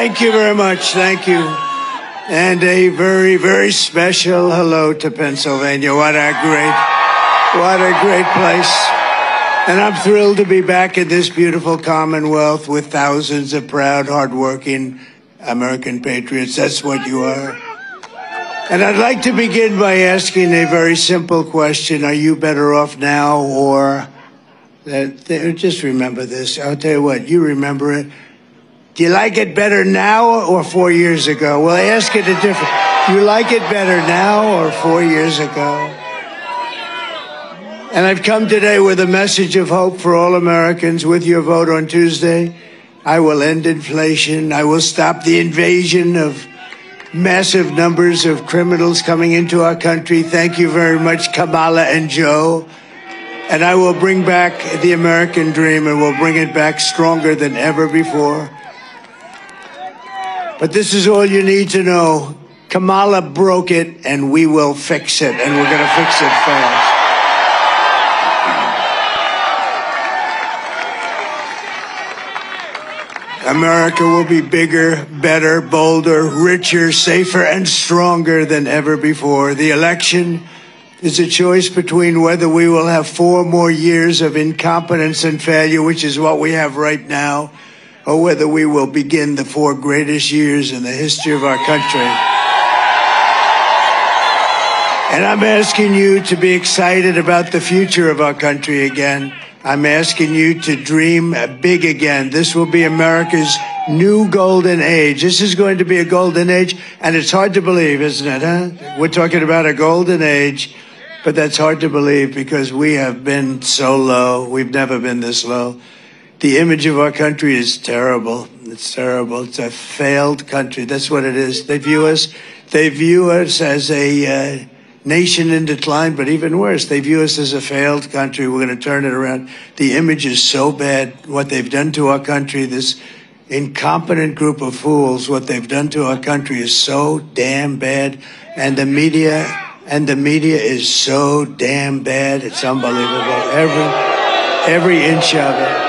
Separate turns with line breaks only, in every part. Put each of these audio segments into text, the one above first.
Thank you very much. Thank you. And a very, very special hello to Pennsylvania. What a great place. And I'm thrilled to be back in this beautiful Commonwealth with thousands of proud, hardworking American patriots. That's what you are. And I'd like to begin by asking a very simple question. Are you better off now or... just remember this. I'll tell you what, you remember it. Do you like it better now or 4 years ago? Well, I ask it a different. Do you like it better now or 4 years ago? And I've come today with a message of hope for all Americans. With your vote on Tuesday, I will end inflation. I will stop the invasion of massive numbers of criminals coming into our country. Thank you very much, Kamala and Joe. And I will bring back the American dream, and we'll bring it back stronger than ever before. But this is all you need to know. Kamala broke it, and we will fix it, and we're going to fix it fast. America will be bigger, better, bolder, richer, safer, and stronger than ever before. The election is a choice between whether we will have 4 more years of incompetence and failure, which is what we have right now, or whether we will begin the 4 greatest years in the history of our country. And I'm asking you to be excited about the future of our country again. I'm asking you to dream big again. This will be America's new golden age. This is going to be a golden age, and it's hard to believe, isn't it, huh? We're talking about a golden age, but that's hard to believe because we have been so low. We've never been this low. The image of our country is terrible. It's terrible. It's a failed country. That's what it is. They view us as a nation in decline, but even worse, they view us as a failed country. We're going to turn it around. The image is so bad. What they've done to our country, this incompetent group of fools, what they've done to our country is so damn bad. And the media is so damn bad. It's unbelievable. Every inch of it.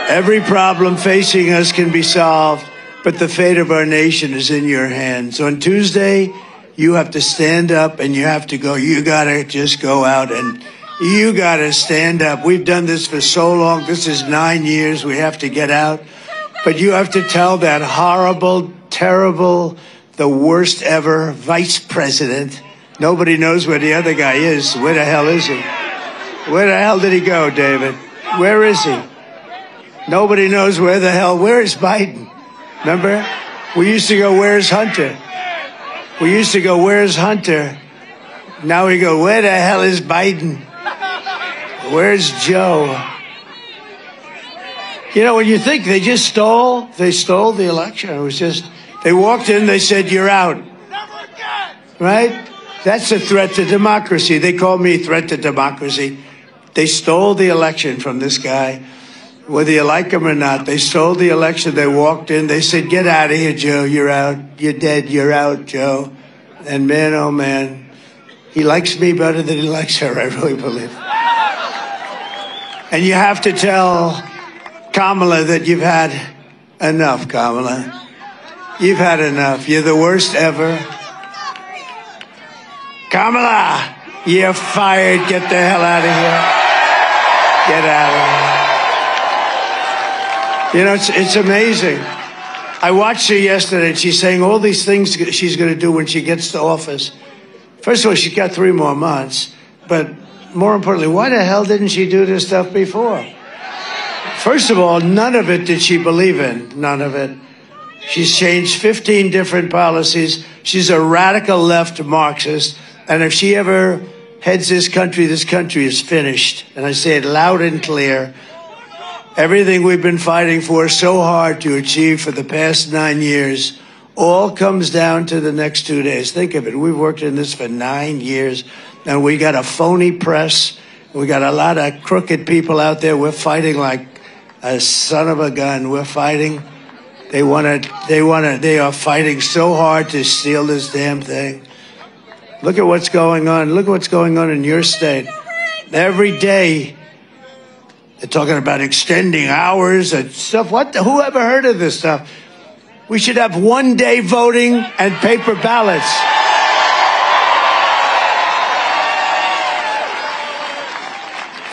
Every problem facing us can be solved, but the fate of our nation is in your hands. On Tuesday, you have to stand up and you have to go. You got to just go out and you got to stand up. We've done this for so long. This is 9 years. We have to get out. But you have to tell that horrible, terrible, the worst ever vice president. Nobody knows where the other guy is. Where the hell is he? Where the hell did he go, David? Where is he? Nobody knows where the hell. Where is Biden? Remember? We used to go, where's Hunter? We used to go, where's Hunter? Now we go, where the hell is Biden? Where's Joe? You know, when you think they stole the election. It was just, they walked in, they said, you're out. Right? That's a threat to democracy. They call me a threat to democracy. They stole the election from this guy. Whether you like him or not, they stole the election. They walked in. They said, get out of here, Joe. You're out. You're dead. You're out, Joe. And man, oh, man, he likes me better than he likes her, I really believe. And you have to tell Kamala that you've had enough, Kamala. You've had enough. You're the worst ever. Kamala, you're fired. Get the hell out of here. Get out of here. You know, it's amazing. I watched her yesterday, and she's saying all these things she's going to do when she gets to office. First of all, she's got 3 more months. But more importantly, why the hell didn't she do this stuff before? First of all, none of it did she believe in. None of it. She's changed 15 different policies. She's a radical left Marxist. And if she ever heads this country is finished. And I say it loud and clear. Everything we've been fighting for so hard to achieve for the past 9 years all comes down to the next 2 days. Think of it. We've worked in this for 9 years, and we got a phony press. We got a lot of crooked people out there. We're fighting like a son of a gun. We're fighting. They are fighting so hard to steal this damn thing. Look at what's going on. Look at what's going on in your state. Every day, they're talking about extending hours and stuff. Who ever heard of this stuff? We should have one-day voting and paper ballots.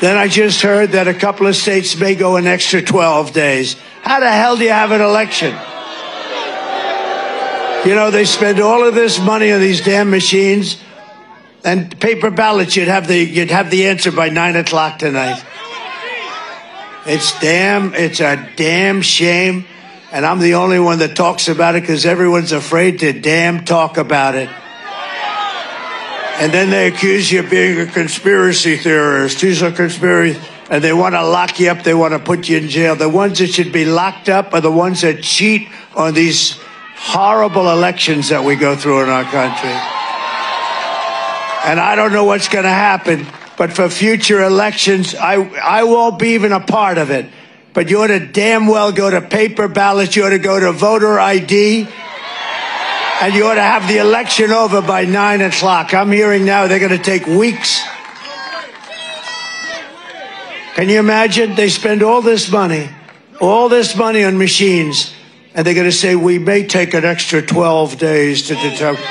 Then I just heard that a couple of states may go an extra 12 days. How the hell do you have an election? You know, they spend all of this money on these damn machines, and paper ballots, you'd have the answer by 9 o'clock tonight. It's a damn shame. And I'm the only one that talks about it because everyone's afraid to damn talk about it. And then they accuse you of being a conspiracy theorist. These are conspiracy, and they want to lock you up. They want to put you in jail. The ones that should be locked up are the ones that cheat on these horrible elections that we go through in our country. And I don't know what's going to happen, but for future elections, I won't be even a part of it. But you ought to damn well go to paper ballots. You ought to go to voter ID. And you ought to have the election over by 9 o'clock. I'm hearing now they're going to take weeks. Can you imagine? They spend all this money on machines, and they're going to say, we may take an extra 12 days to determine.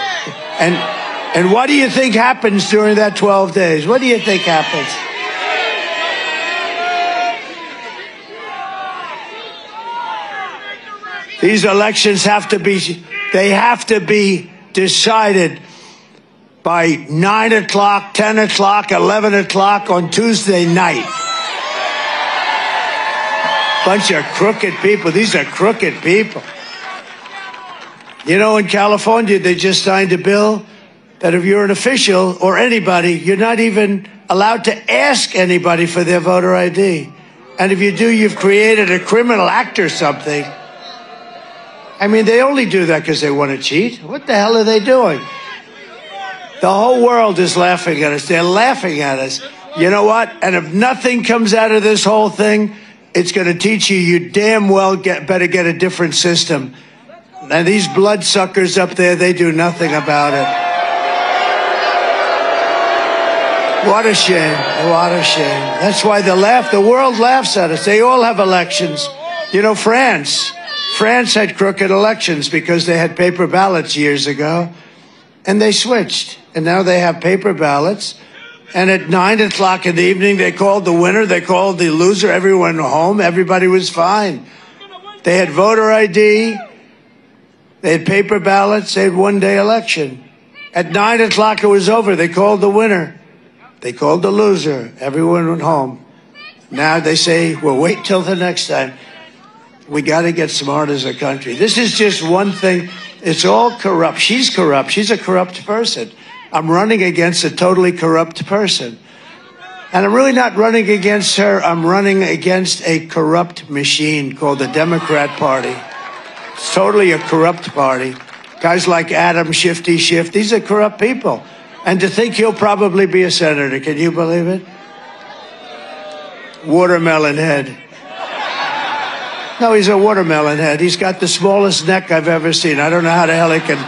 And what do you think happens during that 12 days? What do you think happens? These elections have to be decided by 9 o'clock, 10 o'clock, 11 o'clock on Tuesday night. Bunch of crooked people. These are crooked people. You know, in California, they just signed a bill that if you're an official or anybody, you're not even allowed to ask anybody for their voter ID. And if you do, you've created a criminal act or something. I mean, they only do that because they want to cheat. What the hell are they doing? The whole world is laughing at us. They're laughing at us. You know what? And if nothing comes out of this whole thing, it's going to teach you damn well better get a different system. And these bloodsuckers up there, they do nothing about it. What a shame. What a shame. That's why they laugh. The world laughs at us. They all have elections. You know, France had crooked elections because they had paper ballots years ago, and they switched. And now they have paper ballots. And at 9 o'clock in the evening, they called the winner, they called the loser, everyone home, everybody was fine. They had voter ID, they had paper ballots, they had one-day election. At 9 o'clock, it was over. They called the winner. They called the loser. Everyone went home. Now they say, well, wait till the next time. We got to get smart as a country. This is just one thing. It's all corrupt. She's corrupt. She's a corrupt person. I'm running against a totally corrupt person. And I'm really not running against her. I'm running against a corrupt machine called the Democrat Party. It's totally a corrupt party. Guys like Adam Shifty Schiff, these are corrupt people. And to think he'll probably be a senator, can you believe it? Watermelon head. No, he's a watermelon head. He's got the smallest neck I've ever seen. I don't know how the hell he can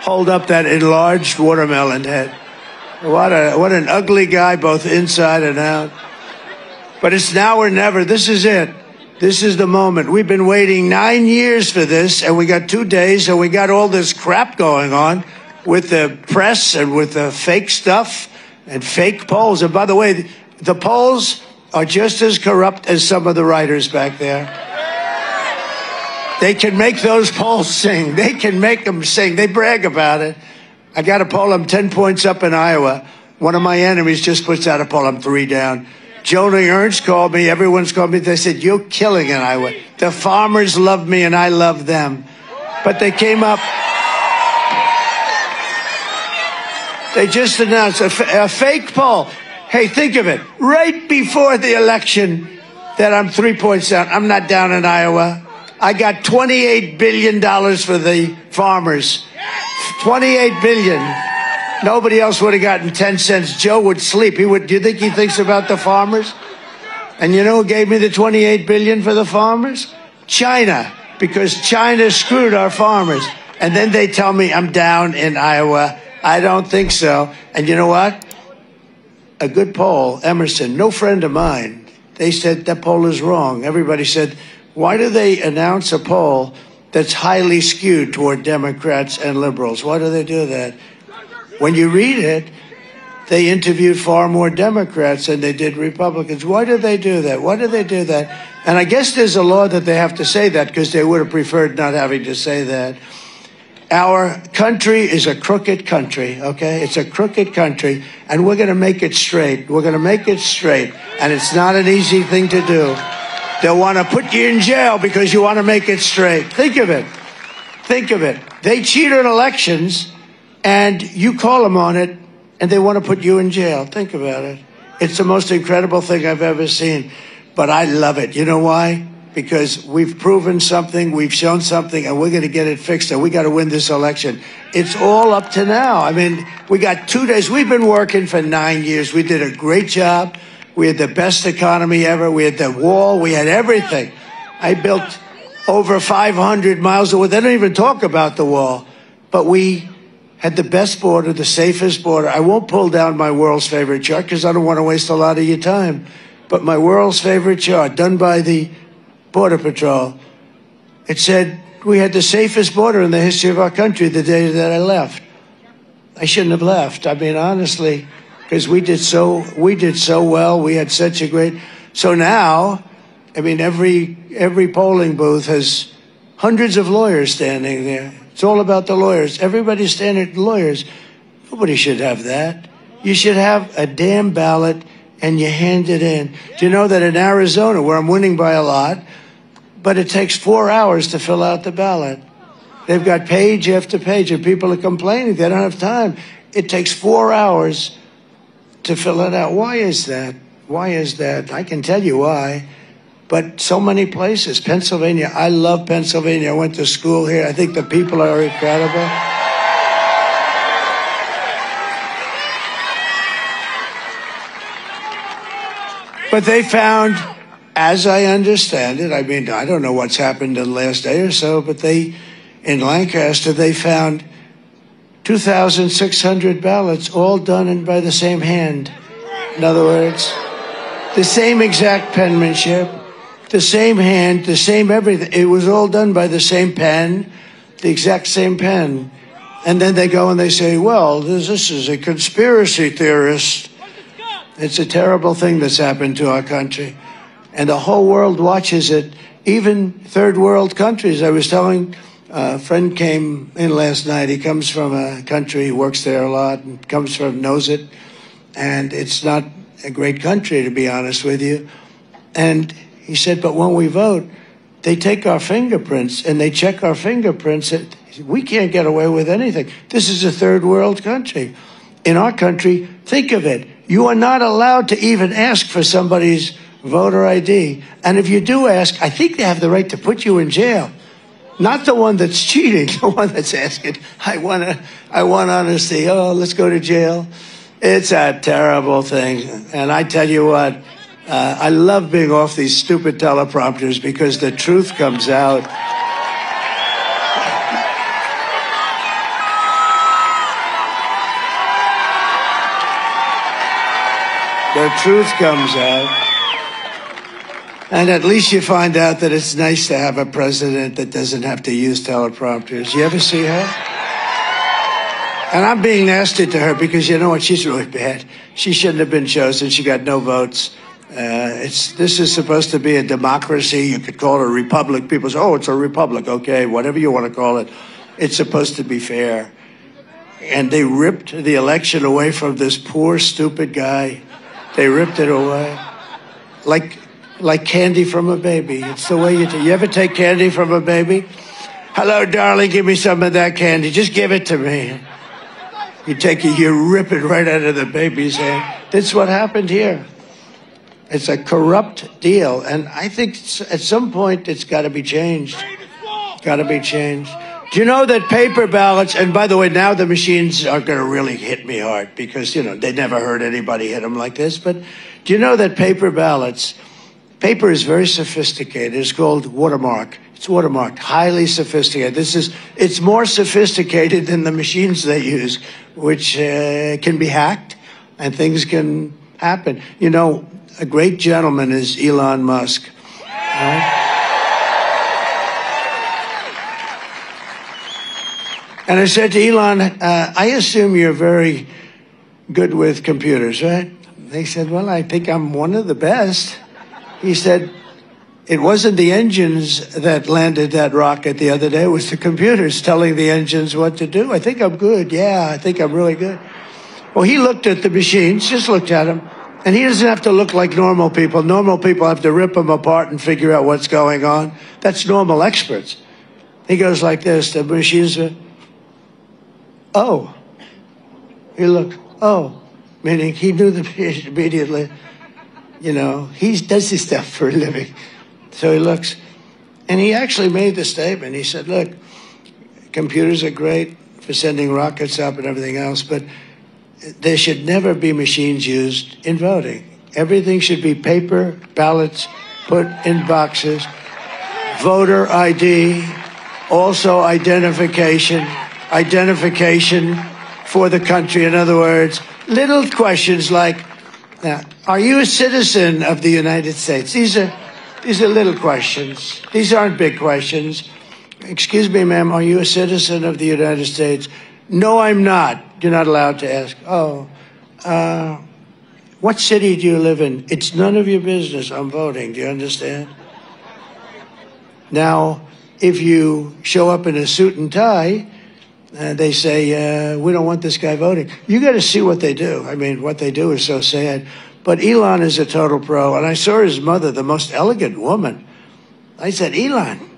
hold up that enlarged watermelon head. What an ugly guy, both inside and out. But it's now or never. This is it. This is the moment. We've been waiting 9 years for this, and we got 2 days, and we got all this crap going on with the press and with the fake stuff and fake polls. And by the way, the polls are just as corrupt as some of the writers back there. They can make those polls sing. They can make them sing. They brag about it. I got a poll. I'm 10 points up in Iowa. One of my enemies just puts out a poll. I'm 3 down. Joni Ernst called me. Everyone's called me. They said, you're killing in Iowa. The farmers love me and I love them. But they came up. They just announced a fake poll. Hey, think of it. Right before the election that I'm 3 points down. I'm not down in Iowa. I got $28 billion for the farmers. $28 billion. Nobody else would have gotten 10 cents. Joe would sleep. Do you think he thinks about the farmers? And you know who gave me the $28 billion for the farmers? China, because China screwed our farmers. And then they tell me I'm down in Iowa. I don't think so. And you know what? A good poll, Emerson, no friend of mine. They said that poll is wrong. Everybody said, why do they announce a poll that's highly skewed toward Democrats and liberals. Why do they do that? When you read it, they interviewed far more Democrats than they did Republicans. Why do they do that? Why do they do that? And I guess there's a law that they have to say that because they would have preferred not having to say that. Our country is a crooked country, okay? It's a crooked country, and we're going to make it straight. We're going to make it straight, and it's not an easy thing to do. They'll want to put you in jail because you want to make it straight. Think of it. Think of it. They cheat on elections, and you call them on it, and they want to put you in jail. Think about it. It's the most incredible thing I've ever seen. But I love it. You know why? Because we've proven something, we've shown something, and we're going to get it fixed, and we got to win this election. It's all up to now. I mean, we got 2 days. We've been working for 9 years. We did a great job. We had the best economy ever. We had the wall. We had everything. I built over 500 miles of wall. They don't even talk about the wall. But we had the best border, the safest border. I won't pull down my world's favorite chart because I don't want to waste a lot of your time. But my world's favorite chart, done by the Border Patrol, it said we had the safest border in the history of our country the day that I left. I shouldn't have left. I mean, honestly, because we did so well. We had such a great. So now, I mean, every polling booth has hundreds of lawyers standing there. It's all about the lawyers. Everybody's standing lawyers. Nobody should have that. You should have a damn ballot and you hand it in. Do you know that in Arizona, where I'm winning by a lot, but it takes 4 hours to fill out the ballot. They've got page after page, and people are complaining they don't have time. It takes 4 hours to fill it out. Why is that? Why is that? I can tell you why. But so many places. Pennsylvania, I love Pennsylvania. I went to school here. I think the people are incredible. But they found, as I understand it, I mean, I don't know what's happened in the last day or so, but in Lancaster, they found 2,600 ballots, all done by the same hand. In other words, the same exact penmanship, the same hand, the same everything. It was all done by the same pen, the exact same pen. And then they go and they say, well, this is a conspiracy theorist. It's a terrible thing that's happened to our country. And the whole world watches it, even third world countries. I was telling a friend came in last night. He comes from a country, he works there a lot, and knows it. And it's not a great country, to be honest with you. And he said, but when we vote, they take our fingerprints and they check our fingerprints. We can't get away with anything. This is a third world country. In our country, think of it. You are not allowed to even ask for somebody's voter ID. And if you do ask, I think they have the right to put you in jail. Not the one that's cheating, the one that's asking, I want honesty. Oh, let's go to jail. It's a terrible thing. And I tell you what, I love being off these stupid teleprompters because the truth comes out. The truth comes out. And at least you find out that it's nice to have a president that doesn't have to use teleprompters. You ever see her? And I'm being nasty to her because you know what? She's really bad. She shouldn't have been chosen. She got no votes. This is supposed to be a democracy. You could call it a republic. People say, oh, it's a republic. Okay, whatever you want to call it. It's supposed to be fair. And they ripped the election away from this poor, stupid guy. They ripped it away. Like candy from a baby. It's the way you do. You ever take candy from a baby? Hello, darling, give me some of that candy. Just give it to me. You take it, you rip it right out of the baby's hand. That's what happened here. It's a corrupt deal. And I think at some point it's got to be changed. Got to be changed. Do you know that paper ballots, and by the way, now the machines are going to really hit me hard because, you know, they never heard anybody hit them like this. But do you know that paper ballots, paper is very sophisticated. It's called watermark. It's watermarked, highly sophisticated. It's more sophisticated than the machines they use, which can be hacked and things can happen. You know, a great gentleman is Elon Musk. Right? And I said to Elon, I assume you're very good with computers, right? They said, well, I think I'm one of the best. He said, it wasn't the engines that landed that rocket the other day. It was the computers telling the engines what to do. I think I'm good. Yeah, I think I'm really good. Well, he looked at the machines, just looked at them. And he doesn't have to look like normal people. Normal people have to rip them apart and figure out what's going on. That's normal experts. He goes like this. The machines are, oh. He looked, oh. Meaning he knew the machine immediately. You know, he does this stuff for a living. So he looks, and he actually made the statement. He said, look, computers are great for sending rockets up and everything else, but there should never be machines used in voting. Everything should be paper ballots put in boxes, voter ID, also identification for the country. In other words, little questions like, now, are you a citizen of the United States? These are little questions. These aren't big questions. Excuse me, ma'am, are you a citizen of the United States? No, I'm not. You're not allowed to ask. Oh, what city do you live in? It's none of your business. I'm voting. Do you understand? Now, if you show up in a suit and tie, they say, we don't want this guy voting. You got to see what they do. I mean, what they do is so sad. But Elon is a total pro. And I saw his mother, the most elegant woman. I said, Elon,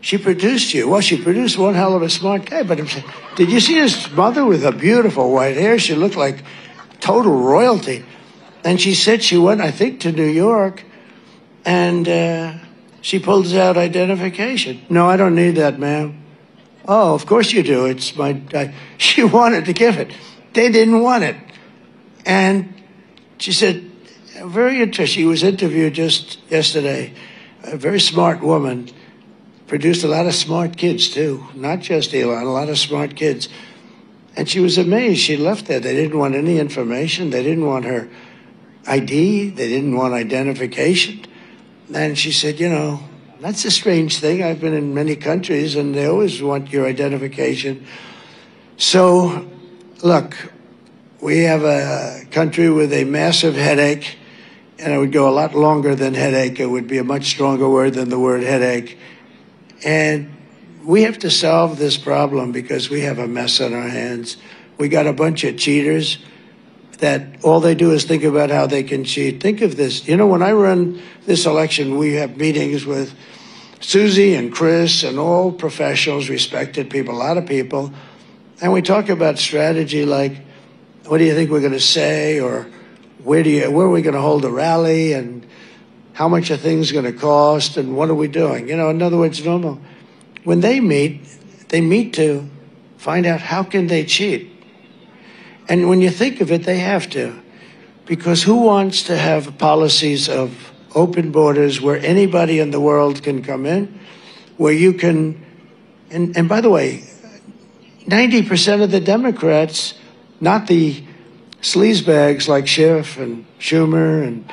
she produced you. Well, she produced one hell of a smart guy. But I'm saying, did you see his mother with her beautiful white hair? She looked like total royalty. And she said she went, I think, to New York. And she pulls out identification. No, I don't need that, ma'am. Oh, of course you do. It's my, she wanted to give it. They didn't want it. And she said, very interesting. She was interviewed just yesterday. A very smart woman. Produced a lot of smart kids, too. Not just Elon, a lot of smart kids. And she was amazed. She left there. They didn't want any information. They didn't want her ID. They didn't want identification. And she said, you know, that's a strange thing. I've been in many countries, and they always want your identification. So, look, we have a country with a massive headache, and it would go a lot longer than headache. It would be a much stronger word than the word headache. And we have to solve this problem because we have a mess on our hands. We got a bunch of cheaters that all they do is think about how they can cheat. Think of this. You know, when I run this election, we have meetings with Susie and Chris and all professionals, respected people, a lot of people. And we talk about strategy like, what do you think we're going to say? Or where are we going to hold a rally? And how much are things going to cost? And what are we doing? You know, in other words, normal. When they meet to find out how can they cheat. And when you think of it, they have to. Because who wants to have policies of open borders where anybody in the world can come in, where you can, and by the way, 90% of the Democrats, not the sleazebags like Schiff and Schumer and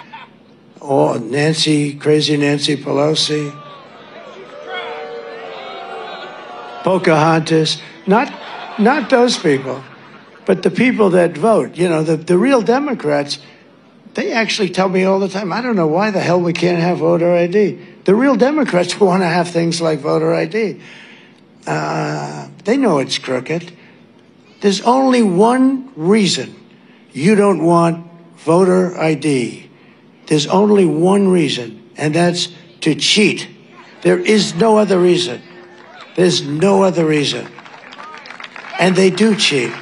crazy Nancy Pelosi, Pocahontas, not those people, but the people that vote. You know, the real Democrats, they actually tell me all the time, I don't know why the hell we can't have voter ID. The real Democrats want to have things like voter ID. They know it's crooked. There's only one reason you don't want voter ID. There's only one reason, and that's to cheat. There is no other reason. There's no other reason. And they do cheat.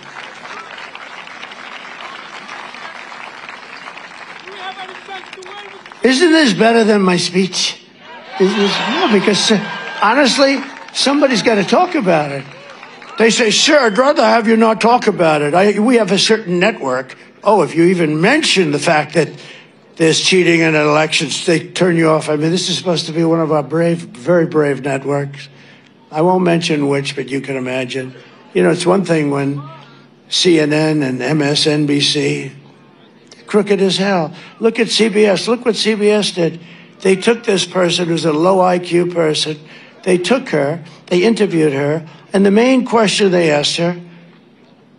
Isn't this better than my speech? No, because honestly, somebody's got to talk about it. They say, sir, I'd rather have you not talk about it. We have a certain network. Oh, if you even mention the fact that there's cheating in elections, they turn you off. I mean, this is supposed to be one of our brave, very brave networks. I won't mention which, but you can imagine. You know, it's one thing when CNN and MSNBC, crooked as hell. Look at CBS. Look what CBS did. They took this person who's a low IQ person. They took her, they interviewed her And the main question they asked her,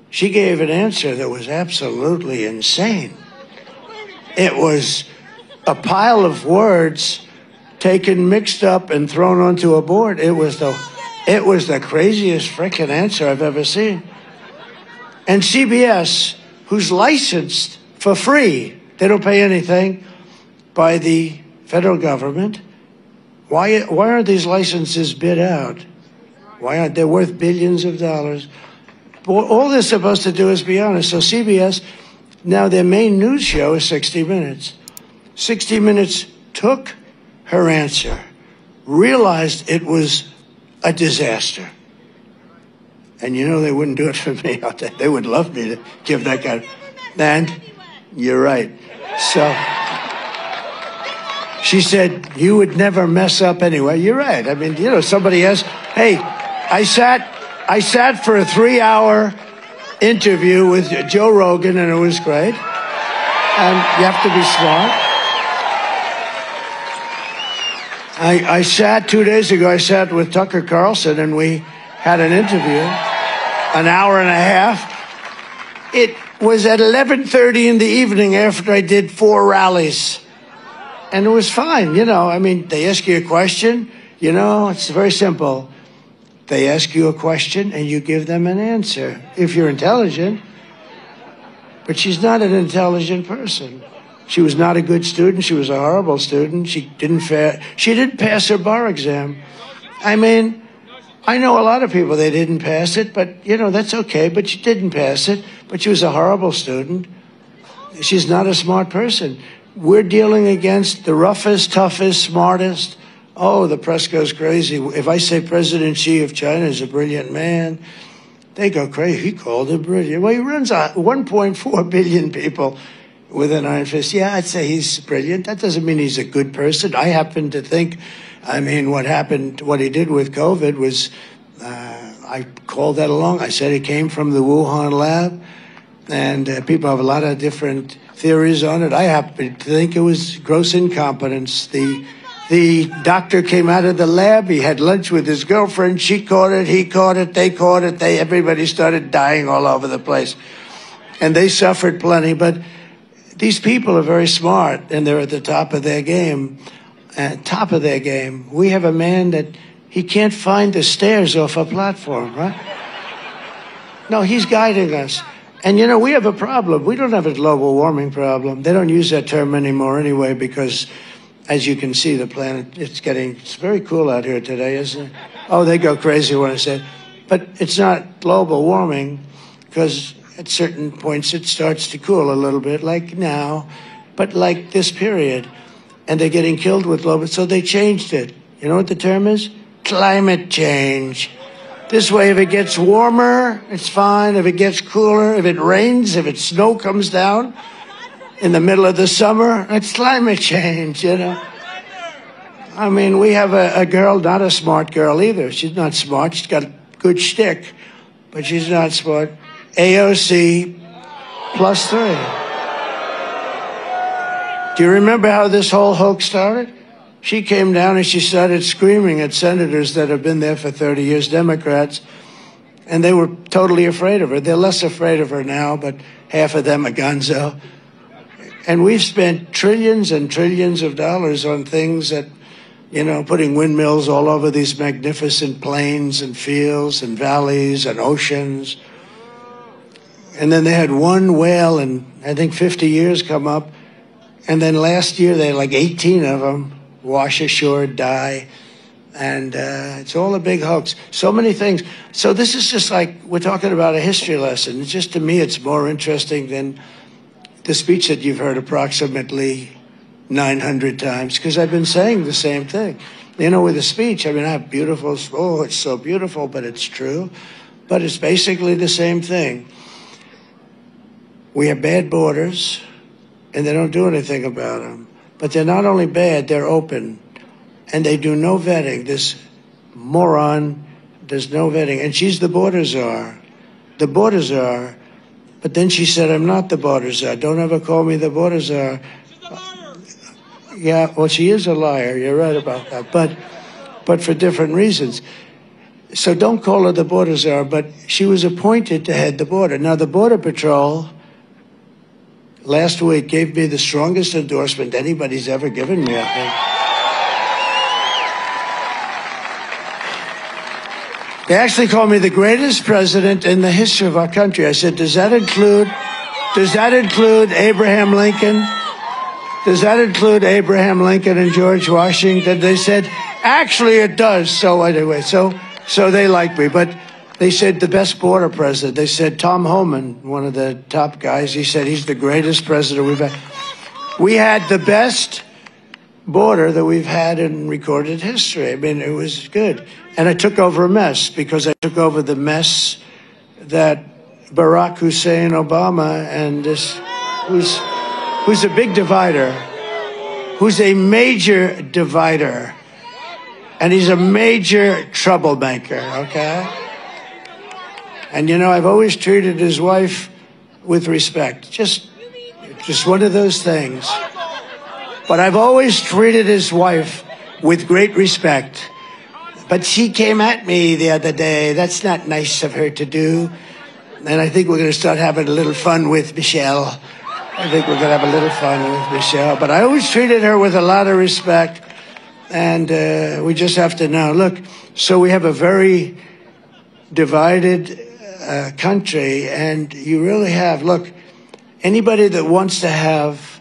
she gave an answer that was absolutely insane. It was a pile of words taken, mixed up, and thrown onto a board. It was the craziest frickin' answer I've ever seen. And CBS, who's licensed for free, they don't pay anything, by the federal government, why aren't these licenses bid out? Why aren't they worth billions of dollars? All they're supposed to do is be honest. So CBS, now their main news show is 60 Minutes. 60 Minutes took her answer, realized it was a disaster. And you know they wouldn't do it for me. They would love me to give that guy. And you're right. So she said, you would never mess up anyway. You're right. I mean, you know, somebody else. Hey, I sat for a 3-hour interview with Joe Rogan, and it was great. And you have to be smart. I sat 2 days ago, I sat with Tucker Carlson, and we had an interview, an hour and a half. It was at 11:30 in the evening after I did 4 rallies. And it was fine, you know. I mean, they ask you a question, you know, it's very simple. They ask you a question and you give them an answer, if you're intelligent. But she's not an intelligent person. She was not a good student. She was a horrible student. She didn't pass her bar exam. I mean, I know a lot of people, they didn't pass it, but, you know, that's okay. But she didn't pass it. But she was a horrible student. She's not a smart person. We're dealing against the roughest, toughest, smartest. Oh, the press goes crazy. If I say President Xi of China is a brilliant man, they go crazy. He called him brilliant. Well, he runs 1.4 billion people with an iron fist. Yeah, I'd say he's brilliant. That doesn't mean he's a good person. I happen to think, I mean, what he did with COVID was, I called that along. I said it came from the Wuhan lab, and people have a lot of different theories on it. I happen to think it was gross incompetence. The doctor came out of the lab. He had lunch with his girlfriend. She caught it. He caught it. They caught it. Everybody started dying all over the place. And they suffered plenty. But these people are very smart, and they're at the top of their game. Top of their game. We have a man that he can't find the stairs off a platform, right? No, he's guiding us. And, you know, we have a problem. We don't have a global warming problem. They don't use that term anymore anyway because, as you can see, the planet, it's very cool out here today, isn't it? Oh, they go crazy when I say, but it's not global warming because at certain points it starts to cool a little bit, like now, but like this period. And they're getting killed with global, so they changed it. You know what the term is? Climate change. This way, if it gets warmer, it's fine. If it gets cooler, if it rains, if snow comes down in the middle of the summer, it's climate change, you know. I mean, we have a girl, not a smart girl either. She's not smart. She's got a good shtick, but she's not smart. AOC +3. Do you remember how this whole hoax started? She came down and she started screaming at senators that have been there for 30 years, Democrats, and they were totally afraid of her. They're less afraid of her now, but half of them are gonzo. And we've spent trillions and trillions of dollars on things that, you know, putting windmills all over these magnificent plains and fields and valleys and oceans. And then they had one whale in, I think, 50 years come up. And then last year, they had like 18 of them wash ashore, die. And it's all a big hoax. So many things. So this is just like, we're talking about a history lesson. It's just, to me, it's more interesting than the speech that you've heard approximately 900 times, because I've been saying the same thing. You know, with a speech, I mean, I have beautiful, oh, it's so beautiful, but it's true. But it's basically the same thing. We have bad borders, and they don't do anything about them. But they're not only bad, they're open. And they do no vetting. This moron does no vetting. And she's the border czar. The border czar. But then she said, I'm not the border czar. Don't ever call me the border czar. She's a liar. Yeah, well, she is a liar. You're right about that. But for different reasons. So don't call her the border czar, but she was appointed to head the border. Now, the Border Patrol last week gave me the strongest endorsement anybody's ever given me, I think. They actually called me the greatest president in the history of our country. I said, does that include Abraham Lincoln? Does that include Abraham Lincoln and George Washington? They said, actually it does. So anyway, so they like me, but they said the best border president. They said Tom Homan, one of the top guys, he said he's the greatest president we've had. We had the best border that we've had in recorded history. I mean, it was good. And I took over a mess, because I took over the mess that Barack Hussein Obama and this, who's a big divider, who's a major divider, and he's a major troublemaker, okay? And you know, I've always treated his wife with respect. Just one of those things. But I've always treated his wife with great respect. But she came at me the other day. That's not nice of her to do. And I think we're going to start having a little fun with Michelle. I think we're going to have a little fun with Michelle. But I always treated her with a lot of respect. And we just have to know. Look, so we have a very divided country. And you really have, look, anybody that wants to have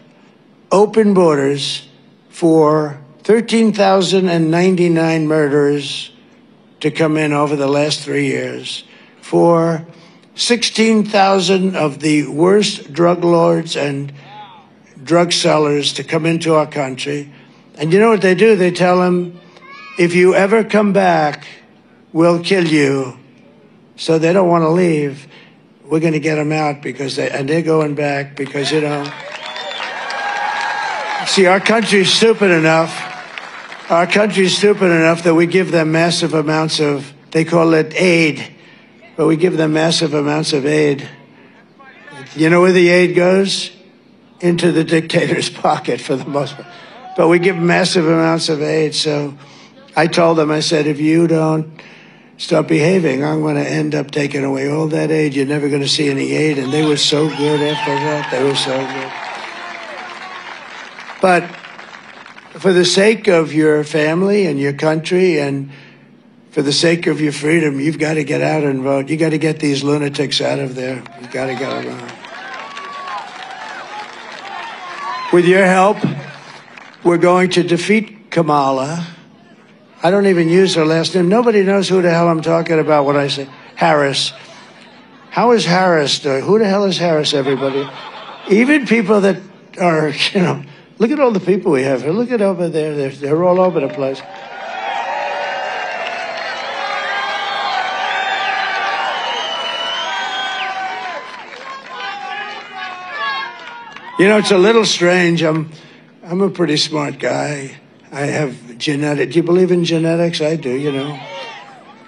open borders for 13,099 murders to come in over the last 3 years, for 16,000 of the worst drug lords and drug sellers to come into our country. And you know what they do? They tell them, if you ever come back, we'll kill you. So they don't want to leave. We're going to get them out because they're going back because, you know, see, our country's stupid enough. Our country's stupid enough that we give them massive amounts of, they call it aid, but we give them massive amounts of aid. You know where the aid goes? Into the dictator's pocket for the most part. But we give massive amounts of aid. So I told them, I said, if you don't stop behaving, I'm going to end up taking away all that aid. You're never going to see any aid. And they were so good after that. They were so good. But for the sake of your family and your country and for the sake of your freedom, you've got to get out and vote. You got to get these lunatics out of there. You've got to get them out. With your help, we're going to defeat Kamala. I don't even use her last name. Nobody knows who the hell I'm talking about when I say Harris. How is Harris doing? Who the hell is Harris, everybody? Even people that are, you know, look at all the people we have here. Look at over there. They're all over the place. You know, it's a little strange. I'm a pretty smart guy. I have genetic. Do you believe in genetics? I do, you know.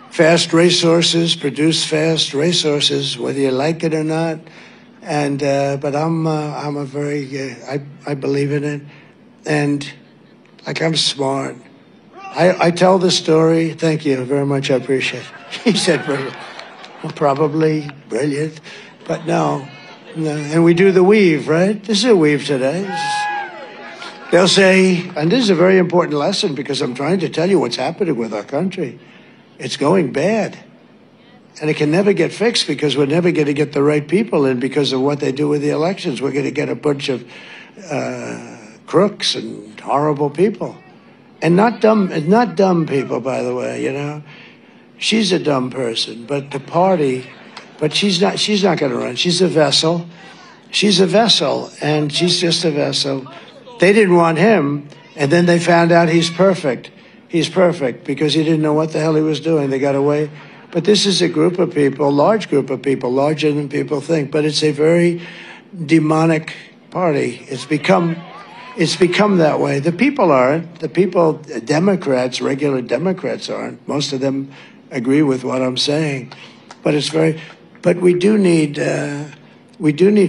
Fast racehorses produce fast racehorses, whether you like it or not. And but I'm a very I believe in it, and like I'm smart. I tell the story. Thank you very much. I appreciate it. He said brilliant. Well, probably brilliant, but no. And we do the weave, right? This is a weave today. They'll say, and this is a very important lesson because I'm trying to tell you what's happening with our country. It's going bad. And it can never get fixed because we're never going to get the right people in because of what they do with the elections. We're going to get a bunch of crooks and horrible people. And not dumb people, by the way, you know. She's a dumb person, but the party, but she's not going to run. She's a vessel. She's a vessel, and she's just a vessel. They didn't want him, and then they found out he's perfect. He's perfect because he didn't know what the hell he was doing. They got away. But this is a group of people, large group of people, larger than people think. But it's a very demonic party. It's become that way. The people aren't. The people, Democrats, regular Democrats aren't. Most of them agree with what I'm saying. But it's very. But we do need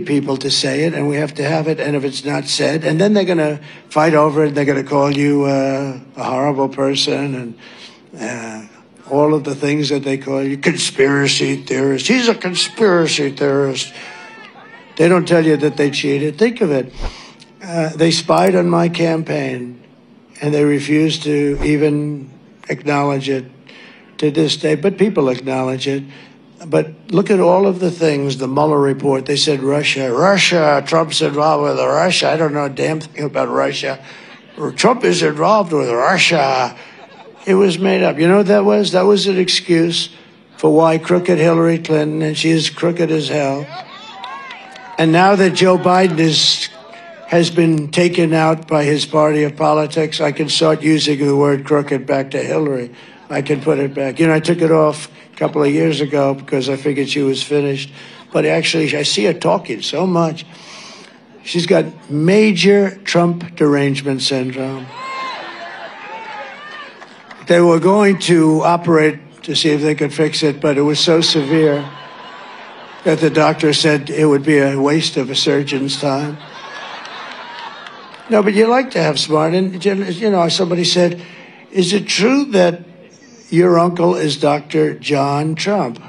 people to say it, and we have to have it. And if it's not said, and then they're going to fight over it. They're going to call you a horrible person and all of the things that they call you, conspiracy theorists. He's a conspiracy theorist. They don't tell you that they cheated. Think of it. They spied on my campaign, and they refused to even acknowledge it to this day. But people acknowledge it. But look at all of the things, the Mueller report. They said Russia, Trump's involved with Russia. I don't know a damn thing about Russia. Trump is involved with Russia. It was made up. You know what that was? That was an excuse for why crooked Hillary Clinton, and she is crooked as hell. And now that Joe Biden has been taken out by his party of politics, I can start using the word crooked back to Hillary. I can put it back. You know, I took it off a couple of years ago because I figured she was finished. But actually, I see her talking so much. She's got major Trump derangement syndrome. They were going to operate to see if they could fix it, but it was so severe that the doctor said it would be a waste of a surgeon's time. No, but you like to have smart. And, you know, somebody said, is it true that your uncle is Dr. John Trump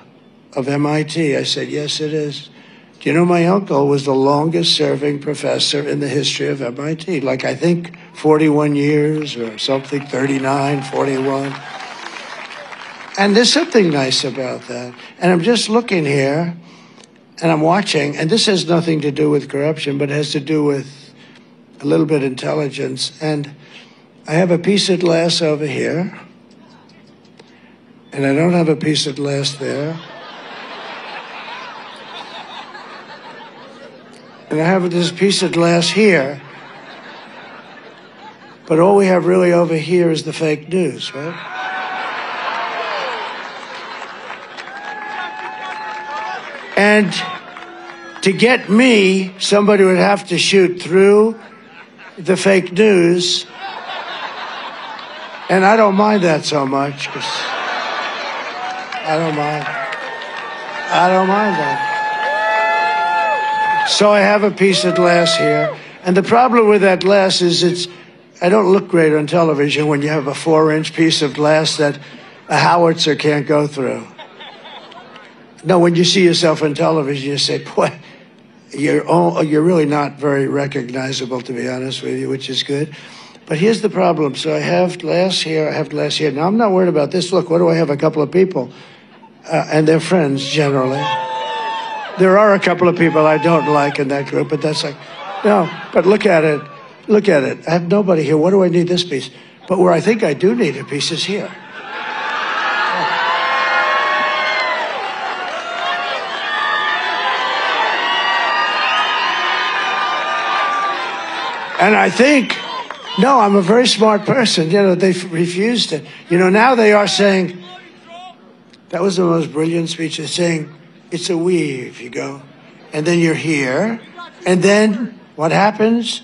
of MIT? I said, yes, it is. Do you know my uncle was the longest serving professor in the history of MIT? Like, I think 41 years or something, 39, 41. And there's something nice about that. And I'm just looking here and I'm watching, and this has nothing to do with corruption, but it has to do with a little bit of intelligence. And I have a piece of glass over here, and I don't have a piece of glass there. And I have this piece of glass here. But all we have really over here is the fake news, right? And to get me, somebody would have to shoot through the fake news. And I don't mind that so much, 'cause I don't mind. I don't mind that. So I have a piece of glass here. And the problem with that glass is I don't look great on television when you have a 4-inch piece of glass that a howitzer can't go through. No, when you see yourself on television, you say, boy, you're really not very recognizable, to be honest with you, which is good. But here's the problem. So I have glass here, I have glass here. Now, I'm not worried about this. Look, what do I have? A couple of people. And they're friends, generally. There are a couple of people I don't like in that group, but that's like, no, but look at it. Look at it. I have nobody here. What do I need this piece? But where I think I do need a piece is here. And I think, no, I'm a very smart person. You know, they've refused it. You know, now they are saying, that was the most brilliant speech. They're saying, it's a weave, you go. And then you're here. And then what happens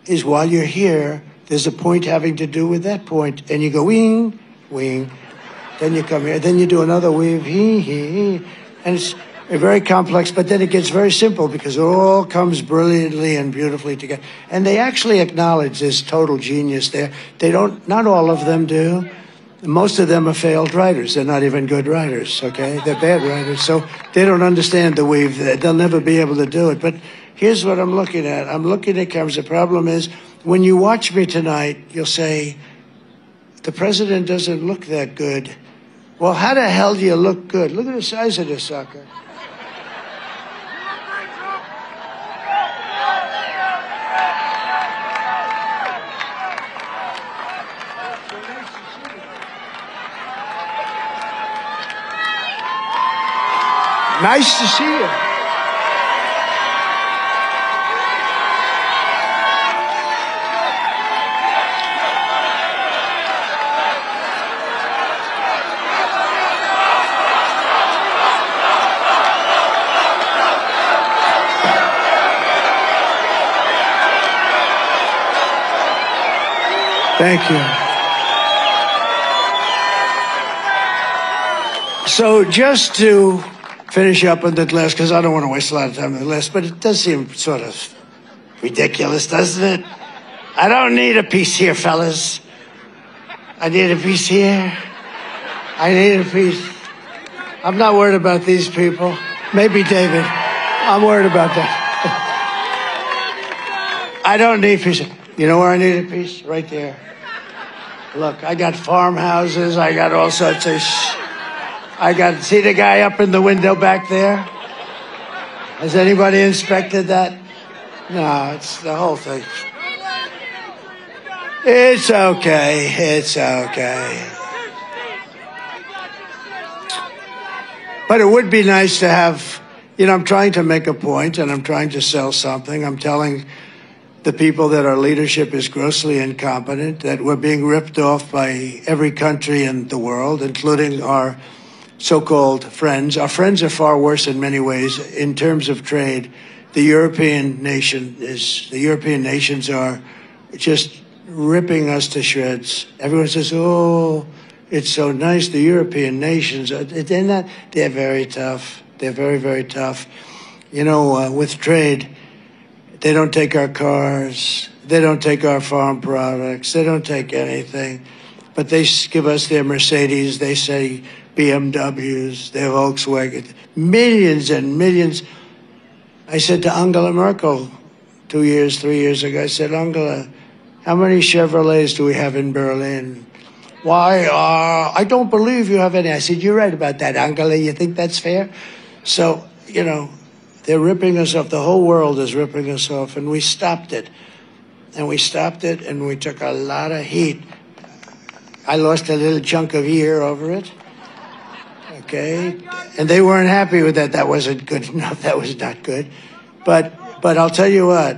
is while you're here, there's a point having to do with that point. And you go, wing, wing. Then you come here. Then you do another weave, he. And it's very complex, but then it gets very simple because it all comes brilliantly and beautifully together. And they actually acknowledge this total genius there. They don't, not all of them do. Most of them are failed writers. They're not even good writers, okay? They're bad writers, so they don't understand the weave. They'll never be able to do it. But here's what I'm looking at. I'm looking at cameras. The problem is, when you watch me tonight, you'll say, the president doesn't look that good. Well, how the hell do you look good? Look at the size of this sucker. Nice to see you. Thank you. So just to finish up on that list, because I don't want to waste a lot of time on the list, but it does seem sort of ridiculous, doesn't it? I don't need a piece here, fellas. I need a piece here. I need a peace. I'm not worried about these people. Maybe David. I'm worried about that. I don't need peace. You know where I need a peace? Right there. Look, I got farmhouses. I got all sorts of see the guy up in the window back there? Has anybody inspected that? No, it's the whole thing. It's okay. It's okay. But it would be nice to have, you know, I'm trying to make a point and I'm trying to sell something. I'm telling the people that our leadership is grossly incompetent, that we're being ripped off by every country in the world, including our so-called friends. Our friends are far worse in many ways in terms of trade. The European nations are just ripping us to shreds. Everyone says, oh, it's so nice, the European nations. They're not, they're very tough. They're very, very tough. You know, with trade, they don't take our cars. They don't take our farm products. They don't take anything. But they give us their Mercedes. They say BMWs, their Volkswagen, millions and millions. I said to Angela Merkel 3 years ago, I said, Angela, how many Chevrolets do we have in Berlin? Why, I don't believe you have any. I said, you're right about that, Angela. You think that's fair? So, you know, they're ripping us off. The whole world is ripping us off, and we stopped it. And we stopped it, and we took a lot of heat. I lost a little chunk of ear over it. Okay? And they weren't happy with that. That wasn't good enough. That was not good. But I'll tell you what,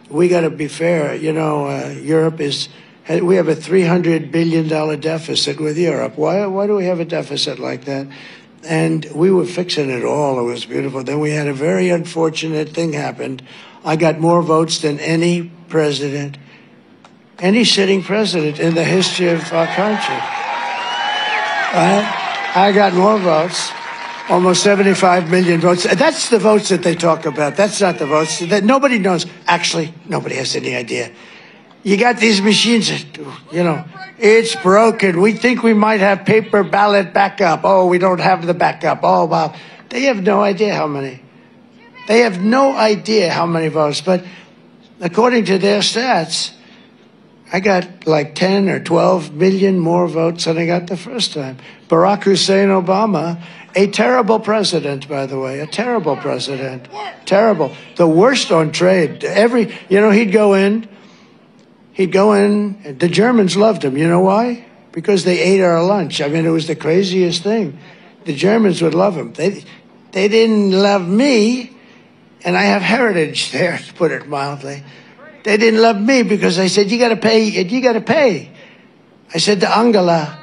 we got to be fair. You know, Europe is, we have a $300 billion deficit with Europe. Why do we have a deficit like that? And we were fixing it all. It was beautiful. Then we had a very unfortunate thing happened. I got more votes than any president, any sitting president in the history of our country. I got more votes, almost 75 million votes. That's the votes that they talk about. That's not the votes that nobody knows. Actually, nobody has any idea. You got these machines, you know, it's broken. We think we might have paper ballot backup. Oh, we don't have the backup. Oh, wow. They have no idea how many. They have no idea how many votes. But according to their stats, I got like 10 or 12 million more votes than I got the first time. Barack Hussein Obama, a terrible president, by the way, a terrible president. Terrible. The worst on trade. You know, he'd go in, the Germans loved him. You know why? Because they ate our lunch. I mean, it was the craziest thing. The Germans would love him. They didn't love me, and I have heritage there, to put it mildly. They didn't love me because I said, you got to pay, you got to pay. I said to Angela,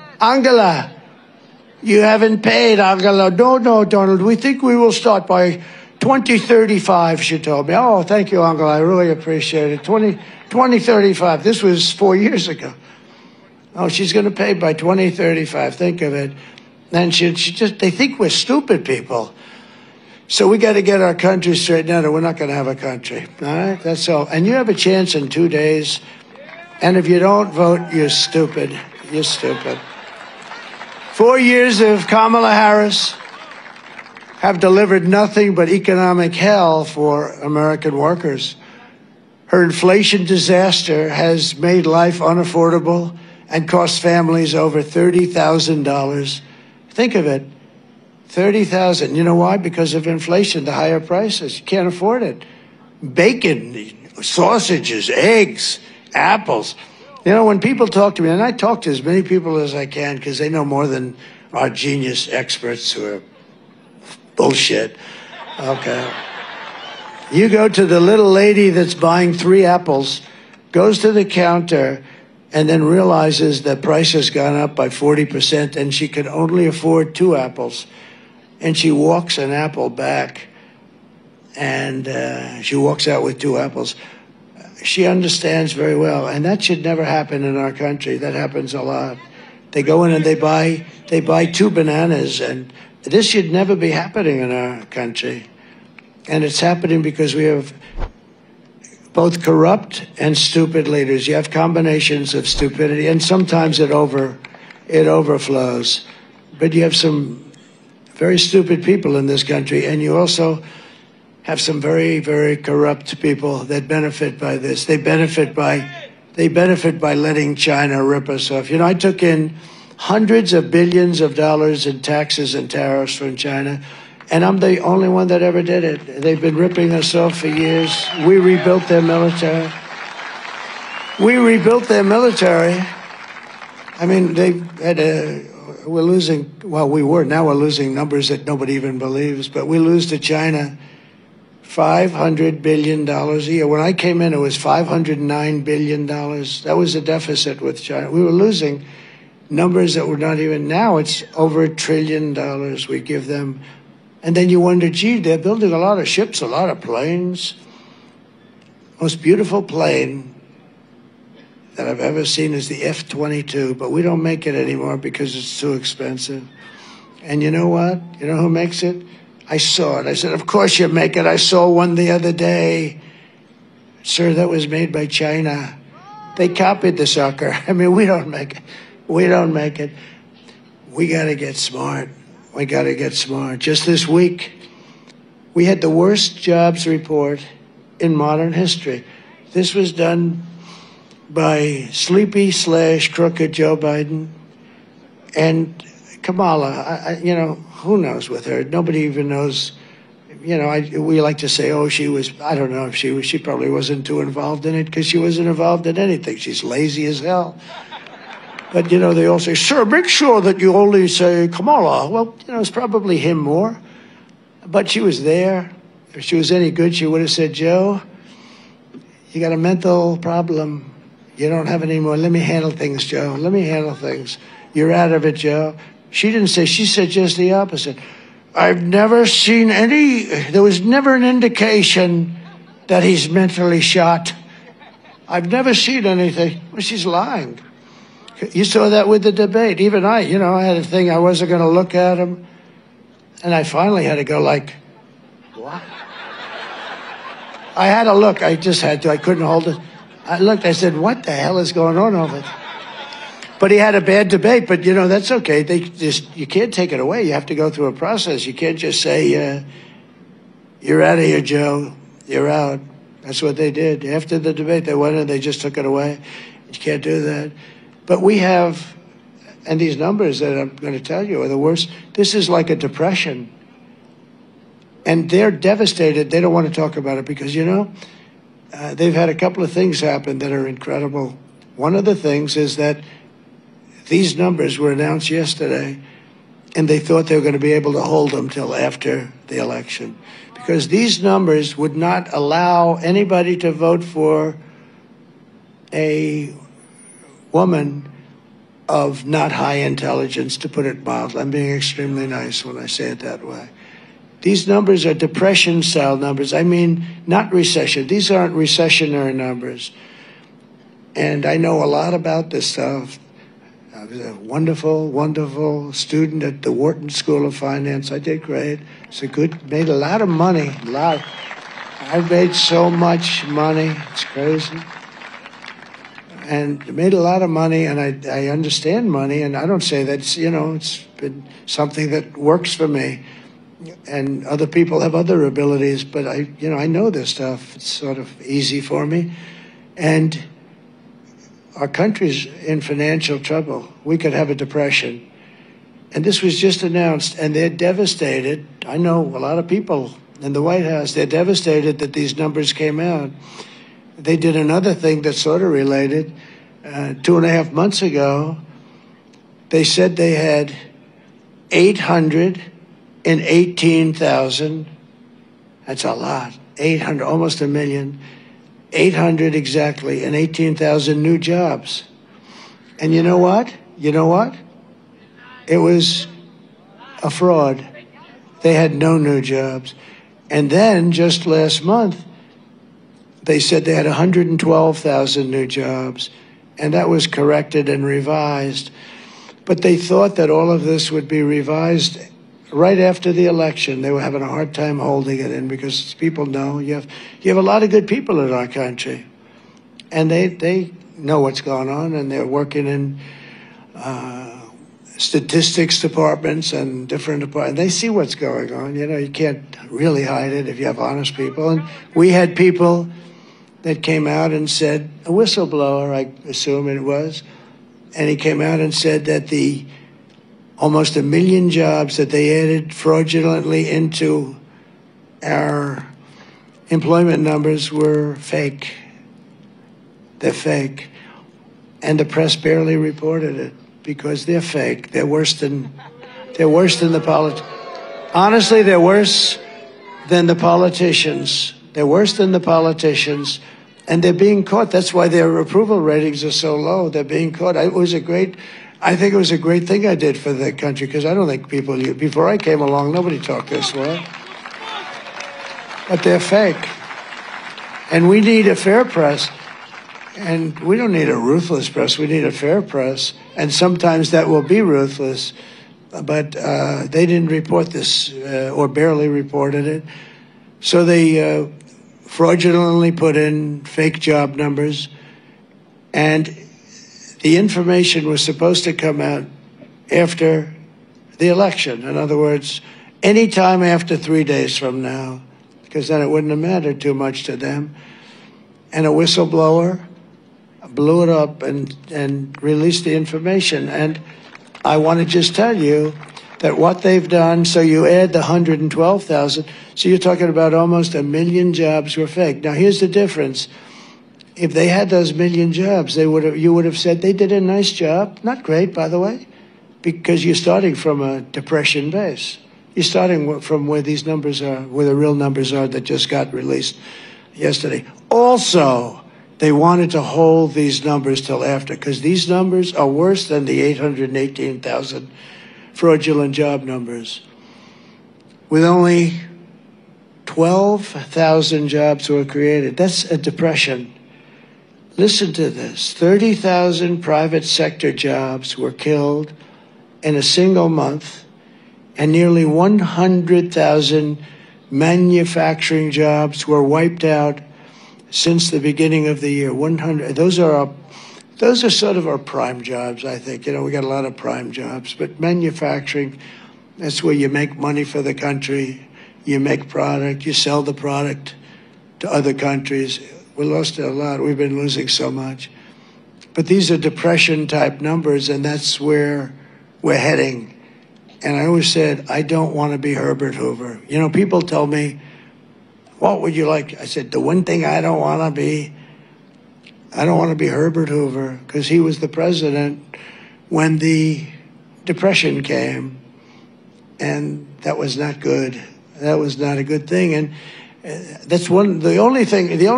you haven't paid, Angela. No, Donald, we think we will start by 2035, she told me. Oh, thank you, Angela, I really appreciate it. 2035, this was 4 years ago. Oh, she's going to pay by 2035, think of it. And they think we're stupid people. So we got to get our country straightened out or we're not going to have a country, all right? That's all. And you have a chance in 2 days. And if you don't vote, you're stupid. You're stupid. 4 years of Kamala Harris have delivered nothing but economic hell for American workers. Her inflation disaster has made life unaffordable and cost families over $30,000. Think of it. 30,000. You know why? Because of inflation, the higher prices. You can't afford it. Bacon, sausages, eggs, apples. You know, when people talk to me, and I talk to as many people as I can because they know more than our genius experts who are bullshit. Okay. You go to the little lady that's buying 3 apples, goes to the counter, and then realizes the price has gone up by 40% and she can only afford 2 apples. And she walks an apple back, and she walks out with 2 apples. She understands very well, and that should never happen in our country. That happens a lot. They go in and they buy 2 bananas, and this should never be happening in our country. And it's happening because we have both corrupt and stupid leaders. You have combinations of stupidity, and sometimes it overflows. but you have some very stupid people in this country, and you also have some very, very corrupt people that benefit by this. They benefit by letting China rip us off. You know, I took in hundreds of billions of dollars in taxes and tariffs from China, and I'm the only one that ever did it. They've been ripping us off for years. We rebuilt their military. I mean, we're losing, well, now we're losing numbers that nobody even believes, but we lose to China $500 billion a year. When I came in, it was $509 billion. That was the deficit with China. We were losing numbers that were not even, now it's over $1 trillion we give them. And then you wonder, gee, they're building a lot of ships, a lot of planes. Most beautiful plane that I've ever seen is the F-22, but we don't make it anymore because it's too expensive. And you know what? You know who makes it? I saw it. I said, of course you make it. I saw one the other day. Sir, that was made by China. They copied the sucker. I mean, we don't make it. We don't make it. We got to get smart. We got to get smart. Just this week, we had the worst jobs report in modern history. This was done by sleepy/crooked Joe Biden and Kamala. You know, who knows with her? Nobody even knows. You know, we like to say, oh, she was, I don't know if she was, she probably wasn't too involved in it because she wasn't involved in anything. She's lazy as hell. But, you know, they all say, sir, make sure that you only say Kamala. Well, you know, it's probably him more. But she was there. If she was any good, she would have said, Joe, you got a mental problem. You don't have any more. Let me handle things, Joe. Let me handle things. You're out of it, Joe. She didn't say, she said just the opposite. I've never seen there was never an indication that he's mentally shot. I've never seen anything. Well, she's lying. You saw that with the debate. Even I had a thing, I wasn't going to look at him. And I finally had to go like, what? I had to look. I just had to. I couldn't hold it. I looked. I said, what the hell is going on over there? But he had a bad debate. But, you know, that's okay. You can't take it away. You have to go through a process. You can't just say, you're out of here, Joe. You're out. That's what they did. After the debate, they went and they just took it away. You can't do that. But we have, and these numbers that I'm going to tell you are the worst. This is like a depression. And they're devastated. They don't want to talk about it because, you know, they've had a couple of things happen that are incredible. One of the things is that these numbers were announced yesterday, and they thought they were going to be able to hold them till after the election. Because these numbers would not allow anybody to vote for a woman of not high intelligence, to put it mildly. I'm being extremely nice when I say it that way. These numbers are depression-style numbers. I mean, not recession. These aren't recessionary numbers. And I know a lot about this stuff. I was a wonderful, wonderful student at the Wharton School of Finance. I did great. Made a lot of money, I've made so much money. It's crazy. And made a lot of money, and I understand money, and I don't say that, you know, it's been something that works for me. And other people have other abilities, but I know this stuff. It's sort of easy for me. And our country's in financial trouble. We could have a depression. And this was just announced, and they're devastated. I know a lot of people in the White House, they're devastated that these numbers came out. They did another thing that's sort of related. 2.5 months ago, they said they had 818,000. That's a lot. 800, almost a million. 800 exactly, and 18,000 new jobs. And you know what? You know what? It was a fraud. They had no new jobs. And then just last month, they said they had 112,000 new jobs, and that was corrected and revised. But they thought that all of this would be revised right after the election. They were having a hard time holding it in because people know you have a lot of good people in our country, and they know what's going on, and they're working in statistics departments and different departments. They see what's going on. You know, you can't really hide it if you have honest people. And we had people that came out and said, a whistleblower, I assume it was, and he came out and said that the almost 1 million jobs that they added fraudulently into our employment numbers were fake. They're fake. And the press barely reported it because they're fake. They're worse than the politicians. Honestly, they're worse than the politicians. They're worse than the politicians. And they're being caught. That's why their approval ratings are so low. They're being caught. I think it was a great thing I did for the country, because I don't think people, before I came along, nobody talked this way. But they're fake. And we need a fair press. And we don't need a ruthless press. We need a fair press. And sometimes that will be ruthless. But they didn't report this, or barely reported it. So they fraudulently put in fake job numbers. And the information was supposed to come out after the election. In other words, any time after 3 days from now, because then it wouldn't have mattered too much to them. And a whistleblower blew it up and released the information. And I want to just tell you that what they've done, so you add the 112,000, so you're talking about almost 1 million jobs were fake. Now, here's the difference. If they had those 1 million jobs, you would have said they did a nice job. Not great, by the way, because you're starting from a depression base. You're starting from where these numbers are, where the real numbers are that just got released yesterday. Also, they wanted to hold these numbers till after, because these numbers are worse than the 818,000 fraudulent job numbers. With only 12,000 jobs were created. That's a depression. Listen to this. 30,000 private sector jobs were killed in a single month, and nearly 100,000 manufacturing jobs were wiped out since the beginning of the year. 100. Those are sort of our prime jobs, I think. You know, we got a lot of prime jobs, but manufacturing, that's where you make money for the country. You make product, you sell the product to other countries. We lost a lot. We've been losing so much. But these are depression-type numbers, and that's where we're heading. And I always said, I don't want to be Herbert Hoover. You know, people tell me, what would you like? I said, the one thing I don't want to be Herbert Hoover, because he was the president when the Depression came, and that was not good. That was not a good thing. And that's the only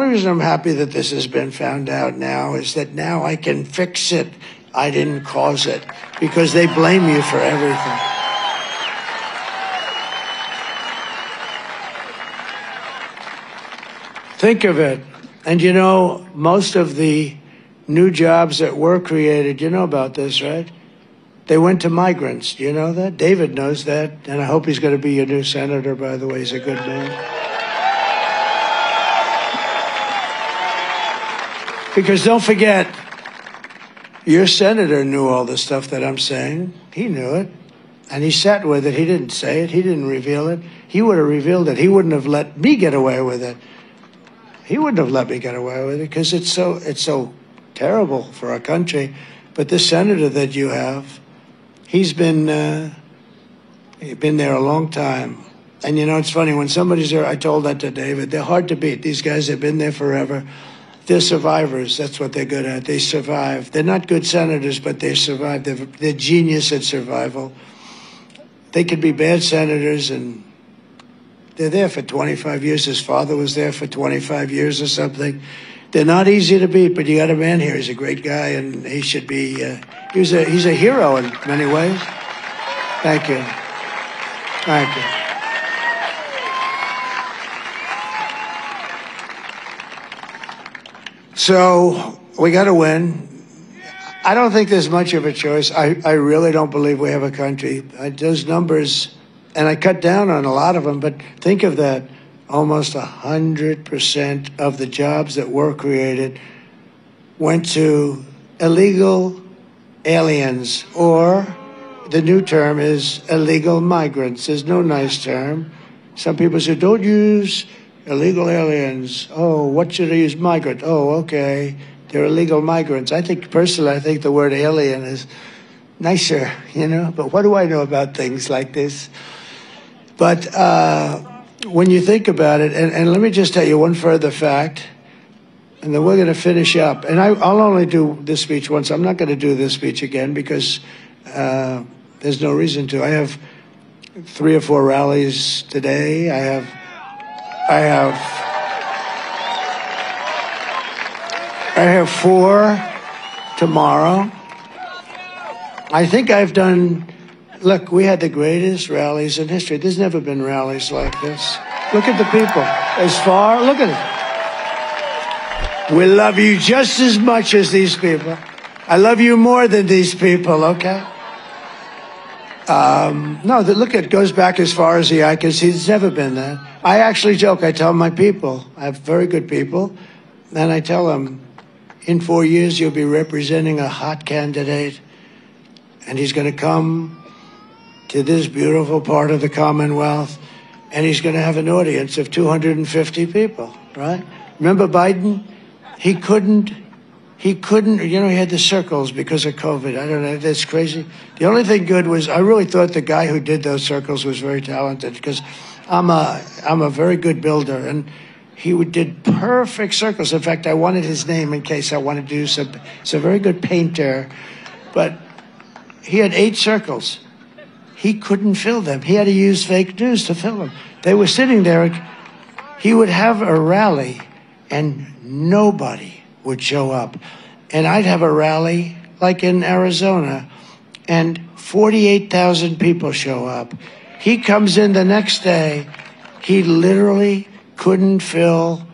reason I'm happy that this has been found out now is that now I can fix it. I didn't cause it, because they blame you for everything. Think of it. And you know, most of the new jobs that were created, you know about this, right? They went to migrants. Do you know that? David knows that. And I hope he's going to be your new senator, by the way. He's a good man. Because don't forget, your senator knew all the stuff that I'm saying. He knew it. And he sat with it. He didn't say it. He didn't reveal it. He would have revealed it. He wouldn't have let me get away with it. He wouldn't have let me get away with it, because it's so terrible for our country. But this senator that you have, he's been there a long time. And you know, it's funny, when somebody's there, I told that to David, they're hard to beat. These guys have been there forever. They're survivors. That's what they're good at. They survive. They're not good senators, but they survive. They're genius at survival. They could be bad senators, and they're there for 25 years. His father was there for 25 years or something. They're not easy to beat, but you got a man here. He's a great guy, and he should be, he's a hero in many ways. Thank you. Thank you. So we got to win. I don't think there's much of a choice. I really don't believe we have a country. Those numbers, and I cut down on a lot of them, but think of that. Almost 100% of the jobs that were created went to illegal aliens or the new term is illegal migrants. There's no nice term. Some people say, don't use illegal aliens. Oh, what should I use? Migrant. Oh, okay. They're illegal migrants. Personally, I think the word alien is nicer, you know? But what do I know about things like this? But when you think about it, and let me just tell you one further fact, and then we're going to finish up. And I'll only do this speech once. I'm not going to do this speech again because there's no reason to. I have 3 or 4 rallies today. I have 4 tomorrow. I think I've done. Look, we had the greatest rallies in history. There's never been rallies like this. Look at the people. Look at it. We love you just as much as these people. I love you more than these people, okay? No, look, it goes back as far as the eye can see. It's never been that. I actually joke. I tell my people, I have very good people, and I tell them, in 4 years, you'll be representing a hot candidate, and he's going to come to this beautiful part of the Commonwealth, and he's going to have an audience of 250 people, right? Remember Biden? He couldn't, you know, he had the circles because of COVID. I don't know, that's crazy. The only thing good was, I really thought the guy who did those circles was very talented because I'm a very good builder, and he did perfect circles. In fact, I wanted his name in case I wanted to do some. He's a very good painter, but he had 8 circles. He couldn't fill them. He had to use fake news to fill them. They were sitting there. He would have a rally, and nobody would show up. And I'd have a rally, like in Arizona, and 48,000 people show up. He comes in the next day. He literally couldn't fill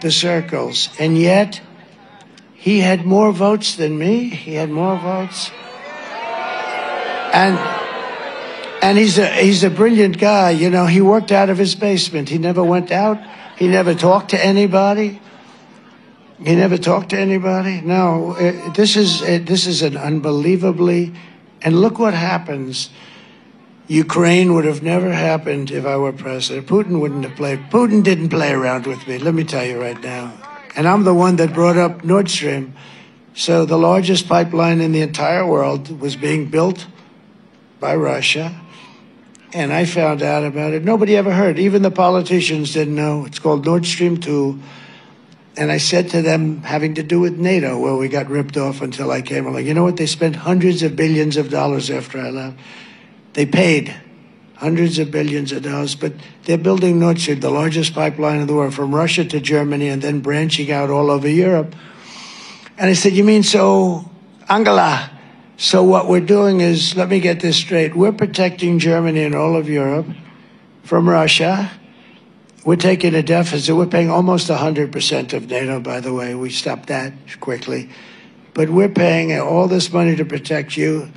the circles. And yet, he had more votes than me. He had more votes. And he's a brilliant guy. You know, he worked out of his basement. He never went out. He never talked to anybody. He never talked to anybody. No, this is an unbelievably, and look what happens. Ukraine would have never happened if I were president. Putin wouldn't have played. Putin didn't play around with me. Let me tell you right now. And I'm the one that brought up Nord Stream. So the largest pipeline in the entire world was being built by Russia. And I found out about it. Nobody ever heard. Even the politicians didn't know. It's called Nord Stream 2. And I said to them, having to do with NATO, where we got ripped off until I came. I'm like, you know what? They spent hundreds of billions of dollars after I left. They paid hundreds of billions of dollars, but they're building Nord Stream, the largest pipeline in the world, from Russia to Germany and then branching out all over Europe. And I said, you mean so, Angela? So what we're doing is, let me get this straight. We're protecting Germany and all of Europe from Russia. We're taking a deficit. We're paying almost 100% of NATO, by the way. We stopped that quickly. But we're paying all this money to protect you,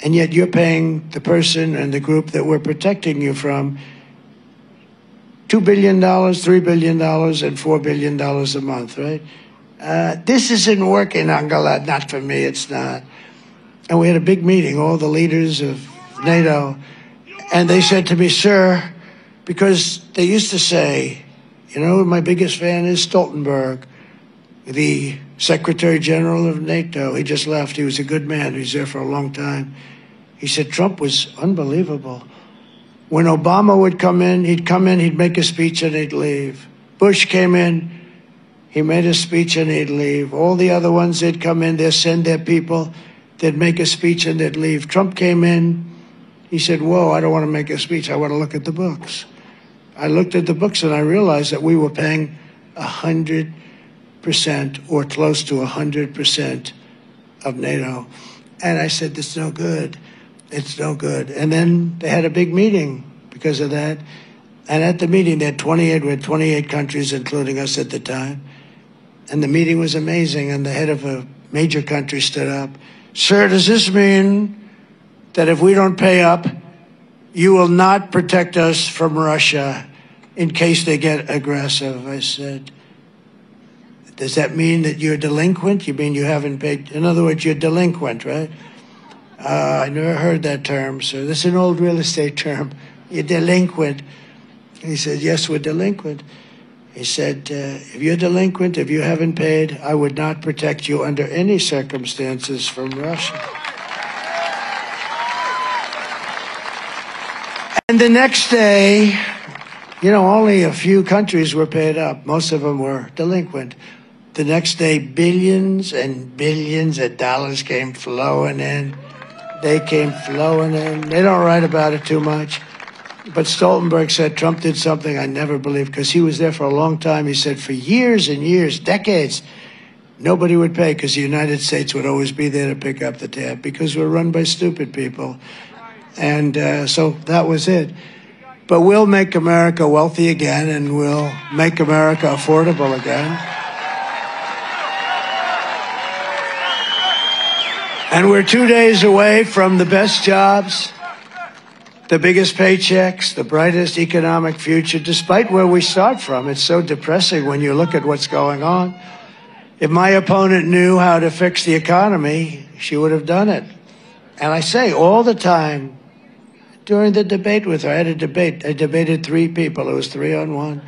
and yet you're paying the person and the group that we're protecting you from $2 billion, $3 billion, and $4 billion a month, right? This isn't working, Angela. Not for me, it's not. And we had a big meeting, all the leaders of NATO, and they said to me, sir, because they used to say, you know, my biggest fan is Stoltenberg, the Secretary General of NATO. He just left. He was a good man. He was there for a long time. He said Trump was unbelievable. When Obama would come in, he'd make a speech, and he'd leave. Bush came in, he made a speech, and he'd leave. All the other ones, they'd come in, they'd send their people, they'd make a speech, and they'd leave. Trump came in, he said, whoa, I don't want to make a speech, I want to look at the books. I looked at the books, and I realized that we were paying 100% or close to 100% of NATO. And I said, it's no good. It's no good. And then they had a big meeting because of that. And at the meeting, we had 28 countries, including us at the time. And the meeting was amazing. And the head of a major country stood up. Sir, does this mean that if we don't pay up, you will not protect us from Russia in case they get aggressive? I said, does that mean that you're delinquent? You mean you haven't paid? In other words, you're delinquent, right? I never heard that term, sir. This is an old real estate term. You're delinquent. He said, yes, we're delinquent. He said, if you're delinquent, if you haven't paid, I would not protect you under any circumstances from Russia. And the next day, you know, only a few countries were paid up. Most of them were delinquent. The next day, billions and billions of dollars came flowing in. They came flowing in. They don't write about it too much. But Stoltenberg said Trump did something I never believed, because he was there for a long time. He said for years and years, decades, nobody would pay because the United States would always be there to pick up the tab because we're run by stupid people. And so that was it. But we'll make America wealthy again, and we'll make America affordable again. And we're 2 days away from the best jobs, the biggest paychecks, the brightest economic future, despite where we start from. It's so depressing when you look at what's going on. If my opponent knew how to fix the economy, she would have done it. And I say all the time, during the debate with her, I had a debate. I debated 3 people. It was 3-on-1.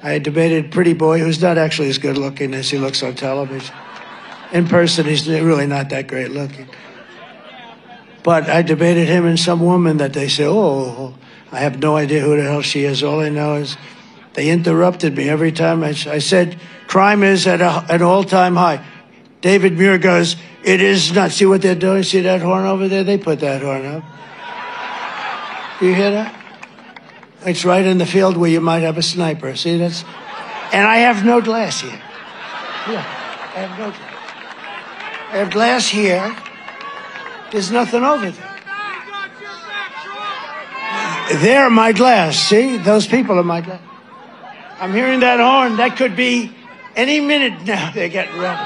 I debated Pretty Boy, who's not actually as good looking as he looks on television. In person, he's really not that great looking. But I debated him and some woman that they say, oh, I have no idea who the hell she is. All I know is they interrupted me every time I said, crime is at an all-time high. David Muir goes, it is not. See what they're doing? See that horn over there? They put that horn up. You hear that? It's right in the field where you might have a sniper. See, that's... And I have no glass here. Yeah, I have no glass. I have glass here. There's nothing over there. They're my glass. See? Those people are my glass. I'm hearing that horn. That could be any minute now. They're getting ready.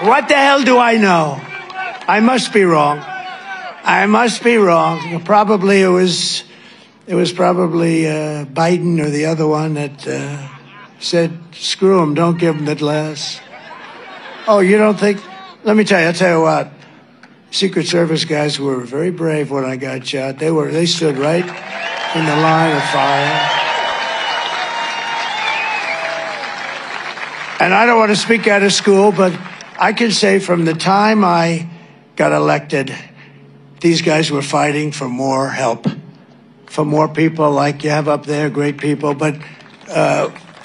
What the hell do I know? I must be wrong. I must be wrong. Probably it was probably Biden or the other one that said, screw him, don't give him the glass. Oh, you don't think? Let me tell you, I'll tell you what. Secret Service guys were very brave when I got shot. They stood right in the line of fire. And I don't want to speak out of school, but I can say from the time I got elected, these guys were fighting for more help, for more people like you have up there, great people, but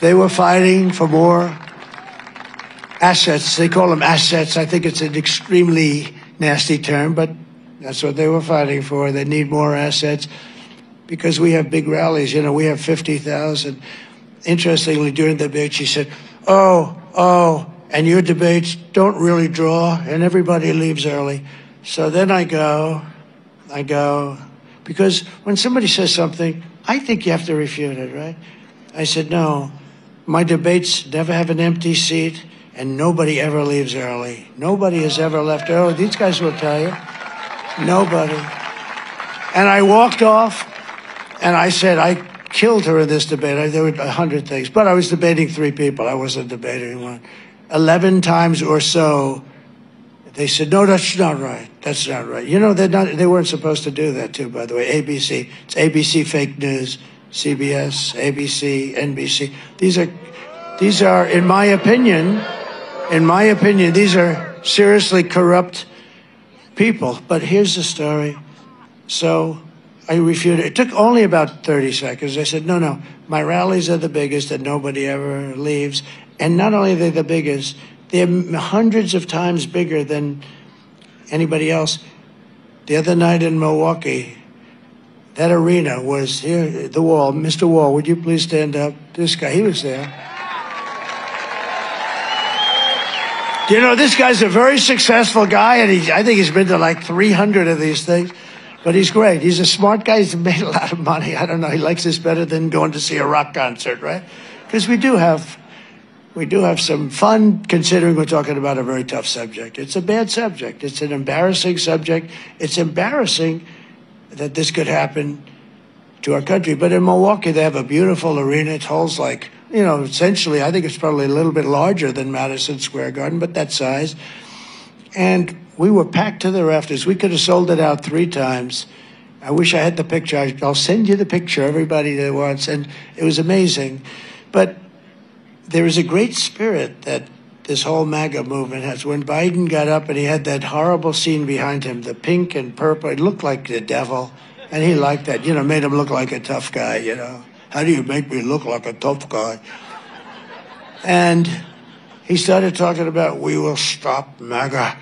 they were fighting for more assets. They call them assets. I think it's an extremely nasty term, but that's what they were fighting for. They need more assets because we have big rallies. You know, we have 50,000. Interestingly, during the debate, she said, oh, and your debates don't really draw, and everybody leaves early. So then I go, because when somebody says something, I think you have to refute it, right? I said, no, my debates never have an empty seat, and nobody ever leaves early. Nobody has ever left early. These guys will tell you. Nobody. And I walked off, and I said, I killed her in this debate. There were 100 things, but I was debating 3 people. I wasn't debating one. 11 times or so, they said, no, that's not right. That's not right. You know, they weren't supposed to do that, too, by the way. ABC. It's ABC fake news, CBS, ABC, NBC. These are, in my opinion, these are seriously corrupt people. But here's the story. So I refuted. It took only about 30 seconds. I said, no, my rallies are the biggest and nobody ever leaves. And not only are they the biggest, they're hundreds of times bigger than anybody else. The other night in Milwaukee, that arena was here, the Wall. Mr. Wall, would you please stand up? This guy, he was there. You know, this guy's a very successful guy, and I think he's been to like 300 of these things. But he's great. He's a smart guy. He's made a lot of money. I don't know. He likes this better than going to see a rock concert, right? Because we do have some fun, considering we're talking about a very tough subject. It's a bad subject. It's an embarrassing subject. It's embarrassing that this could happen to our country. But in Milwaukee, they have a beautiful arena. It holds like, you know, essentially, I think it's probably a little bit larger than Madison Square Garden, but that size. And we were packed to the rafters. We could have sold it out 3 times. I wish I had the picture. I'll send you the picture, everybody that wants. And it was amazing. But there is a great spirit that this whole MAGA movement has. When Biden got up and he had that horrible scene behind him, the pink and purple, it looked like the devil. And he liked that, you know, made him look like a tough guy, you know. How do you make me look like a tough guy? And he started talking about, we will stop MAGA.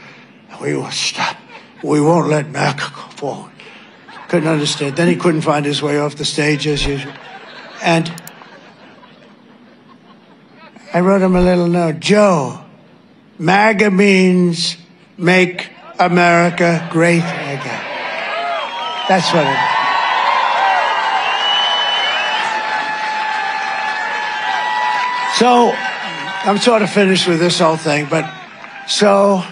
We will stop. We won't let MAGA go forward. Couldn't understand. Then he couldn't find his way off the stage as usual. And I wrote him a little note. Joe, MAGA means make America great again. That's what it is. So I'm sort of finished with this whole thing, but so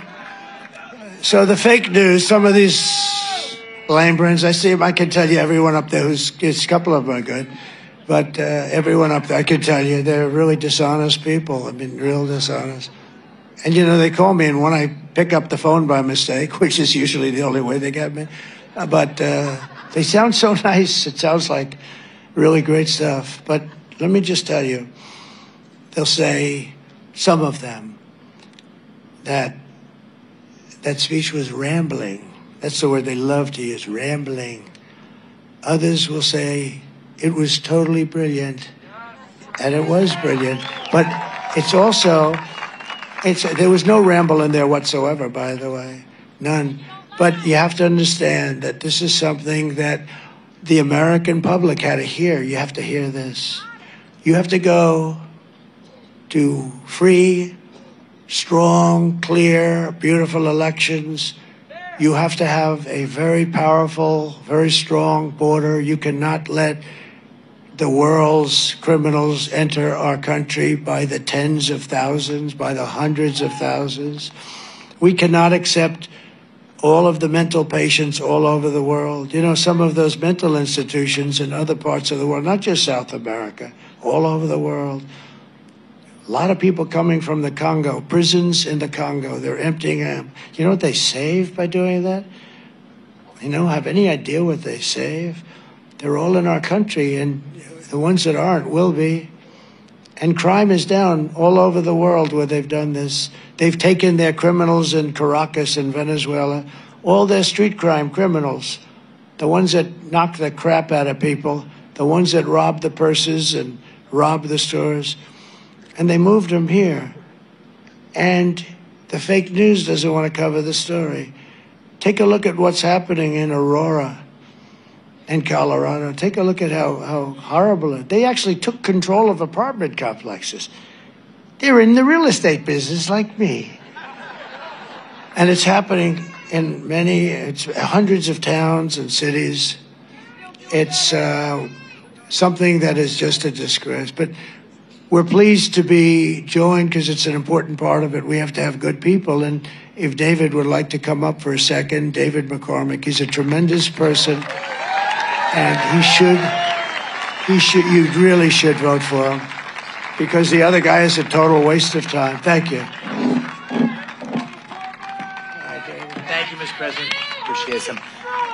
the fake news, some of these lame brains, I see them, I can tell you everyone up there a couple of them are good, but everyone up there, I can tell you, they're really dishonest people. I mean, real dishonest. And, you know, they call me, and when I pick up the phone by mistake, which is usually the only way they get me, but they sound so nice. It sounds like really great stuff. But let me just tell you, they'll say, some of them, that speech was rambling. That's the word they love to use, rambling. Others will say it was totally brilliant, and it was brilliant. But it's also, there was no ramble in there whatsoever, by the way, none. But you have to understand that this is something that the American public had to hear. You have to hear this. You have to go to free, strong, clear, beautiful elections. You have to have a very powerful, very strong border. You cannot let the world's criminals enter our country by the tens of thousands, by the hundreds of thousands. We cannot accept all of the mental patients all over the world. You know, some of those mental institutions in other parts of the world, not just South America, all over the world. A lot of people coming from the Congo, prisons in the Congo, they're emptying them. You know what they save by doing that? You know, have any idea what they save? They're all in our country, and the ones that aren't will be. And crime is down all over the world where they've done this. They've taken their criminals in Caracas in Venezuela, all their street crime criminals, the ones that knock the crap out of people, the ones that rob the purses and rob the stores, and they moved them here. And the fake news doesn't want to cover the story. Take a look at what's happening in Aurora in Colorado. Take a look at how horrible it is. They actually took control of apartment complexes. They're in the real estate business like me. And it's happening in it's hundreds of towns and cities. It's something that is just a disgrace. But we're pleased to be joined because it's an important part of it. We have to have good people. And if David would like to come up for a second, David McCormick, he's a tremendous person. And you really should vote for him because the other guy is a total waste of time. Thank you.
Thank you, Mr. President. Appreciate it.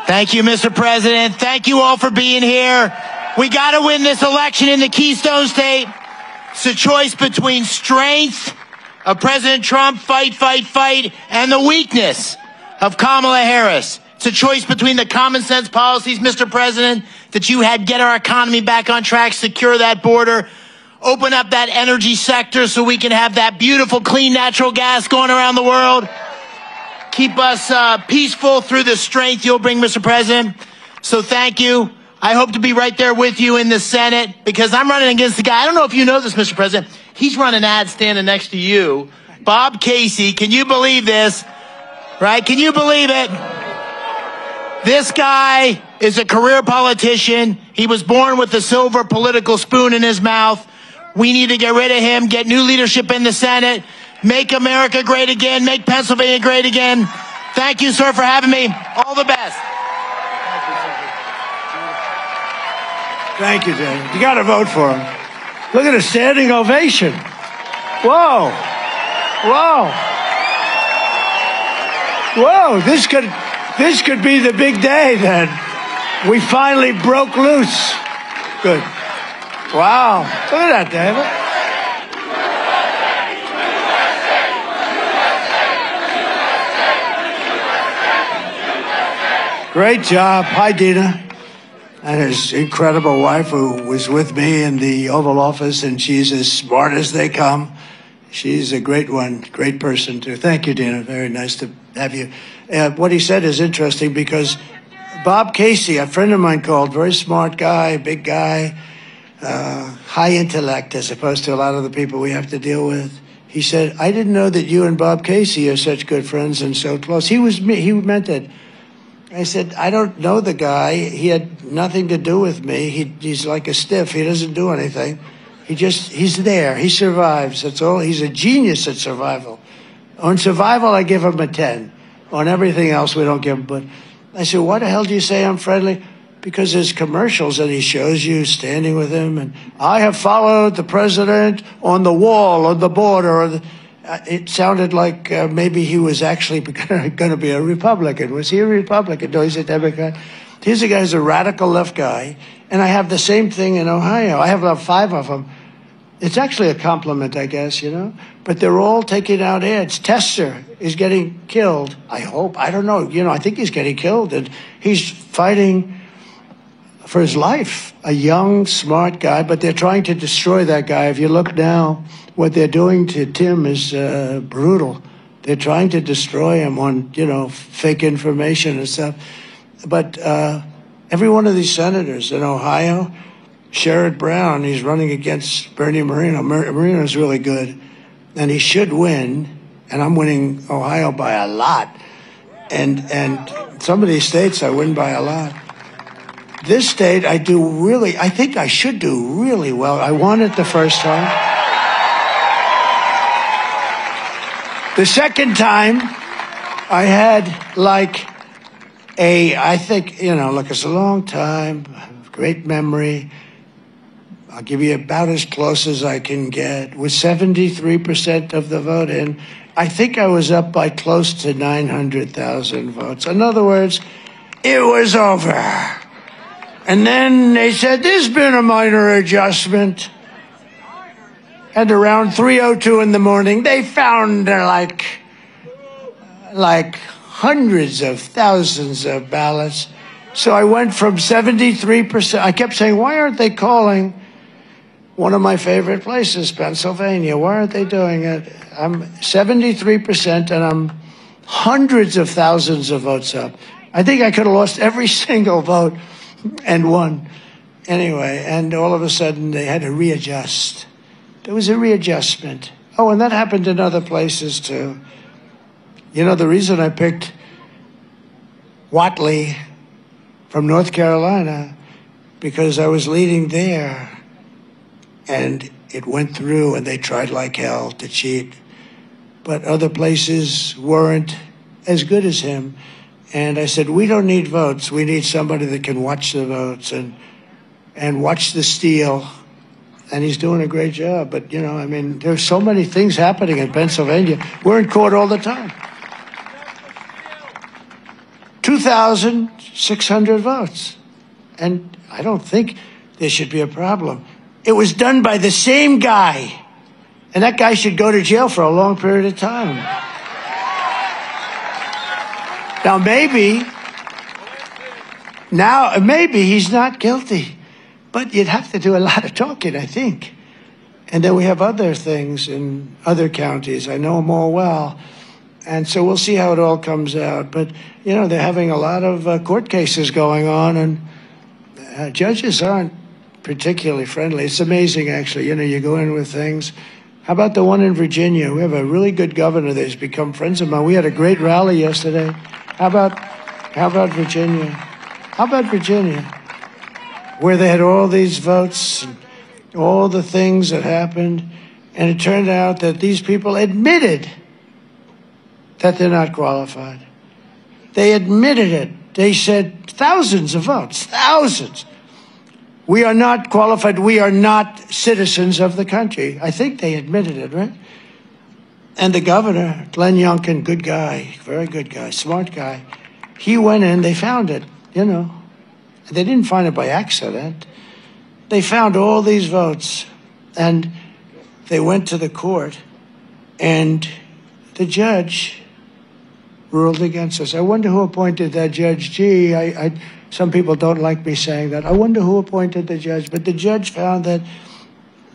Thank you, Mr. President. Thank you all for being here. We got to win this election in the Keystone State. It's a choice between strength of President Trump, fight, fight, fight, and the weakness of Kamala Harris. It's a choice between the common sense policies, Mr. President, that you had, get our economy back on track, secure that border, open up that energy sector so we can have that beautiful, clean natural gas going around the world. Keep us peaceful through the strength you'll bring, Mr. President. So thank you. I hope to be right there with you in the Senate because I'm running against the guy. I don't know if you know this, Mr. President. He's running ads standing next to you. Bob Casey, can you believe this? Right? Can you believe it? This guy is a career politician. He was born with a silver political spoon in his mouth. We need to get rid of him, get new leadership in the Senate, make America great again, make Pennsylvania great again. Thank you, sir, for having me. All the best.
Thank you, David. You got to vote for him. Look at a standing ovation. Whoa. Whoa. Whoa, this could be the big day then. We finally broke loose. Good. Wow. Look at that, David. Great job. Hi, Dina. And his incredible wife who was with me in the Oval Office, and she's as smart as they come. She's a great one, great person too. Thank you, Dina. Very nice to have you. What he said is interesting because Bob Casey, a friend of mine called, very smart guy, big guy, high intellect as opposed to a lot of the people we have to deal with. He said, I didn't know that you and Bob Casey are such good friends and so close. He meant it. I said, I don't know the guy. He had nothing to do with me. He's like a stiff. He doesn't do anything. He's there. He survives. That's all. He's a genius at survival. On survival, I give him a 10. On everything else, we don't give him. But I said, why the hell do you say I'm friendly? Because there's commercials and he shows you standing with him. And I have followed the president on the wall, on the border. It sounded like maybe he was actually going to be a Republican. Was he a Republican? No, he's a Democrat. Here's a guy who's a radical left guy. And I have the same thing in Ohio. I have about 5 of them. It's actually a compliment, I guess, you know. But they're all taking out ads. Tester is getting killed, I hope. I don't know. You know, I think he's getting killed. And he's fighting for his life. A young, smart guy. But they're trying to destroy that guy. If you look now, what they're doing to Tim is brutal. They're trying to destroy him on, you know, fake information and stuff. But every one of these senators in Ohio, Sherrod Brown, he's running against Bernie Moreno. Moreno's really good, and he should win. And I'm winning Ohio by a lot. And some of these states I win by a lot. This state I think I should do really well. I won it the first time. The second time, I had like I think, you know, look, it's a long time, great memory. I'll give you about as close as I can get. With 73% of the vote in, I think I was up by close to 900,000 votes. In other words, it was over. And then they said, there's been a minor adjustment. And around 3:02 in the morning, they found like hundreds of thousands of ballots. So I went from 73%. I kept saying, why aren't they calling one of my favorite places, Pennsylvania? Why aren't they doing it? I'm 73% and I'm hundreds of thousands of votes up. I think I could have lost every single vote and won. Anyway, and all of a sudden they had to readjust. There was a readjustment. Oh, and that happened in other places too. You know, the reason I picked Whatley from North Carolina, because I was leading there, and it went through, and they tried like hell to cheat. But other places weren't as good as him. And I said, we don't need votes. We need somebody that can watch the votes and watch the steal. And he's doing a great job. But, you know, I mean, there's so many things happening in Pennsylvania. We're in court all the time. 2,600 votes. And I don't think there should be a problem. It was done by the same guy. And that guy should go to jail for a long period of time. Maybe he's not guilty. But you'd have to do a lot of talking, I think. And then we have other things in other counties. I know them all well. And so we'll see how it all comes out. But, you know, they're having a lot of court cases going on, and judges aren't particularly friendly. It's amazing, actually. You know, you go in with things. How about the one in Virginia? We have a really good governor that's become friends of mine. We had a great rally yesterday. How about Virginia? How about Virginia? Where they had all these votes and all the things that happened, and it turned out that these people admitted that they're not qualified. They admitted it. They said thousands of votes, thousands. We are not qualified. We are not citizens of the country. I think they admitted it, right? And the governor, Glenn Youngkin, good guy, very good guy, smart guy, he went in, they found it, you know. They didn't find it by accident. They found all these votes, and they went to the court, and the judge ruled against us. I wonder who appointed that judge. Gee, some people don't like me saying that. I wonder who appointed the judge. But the judge found that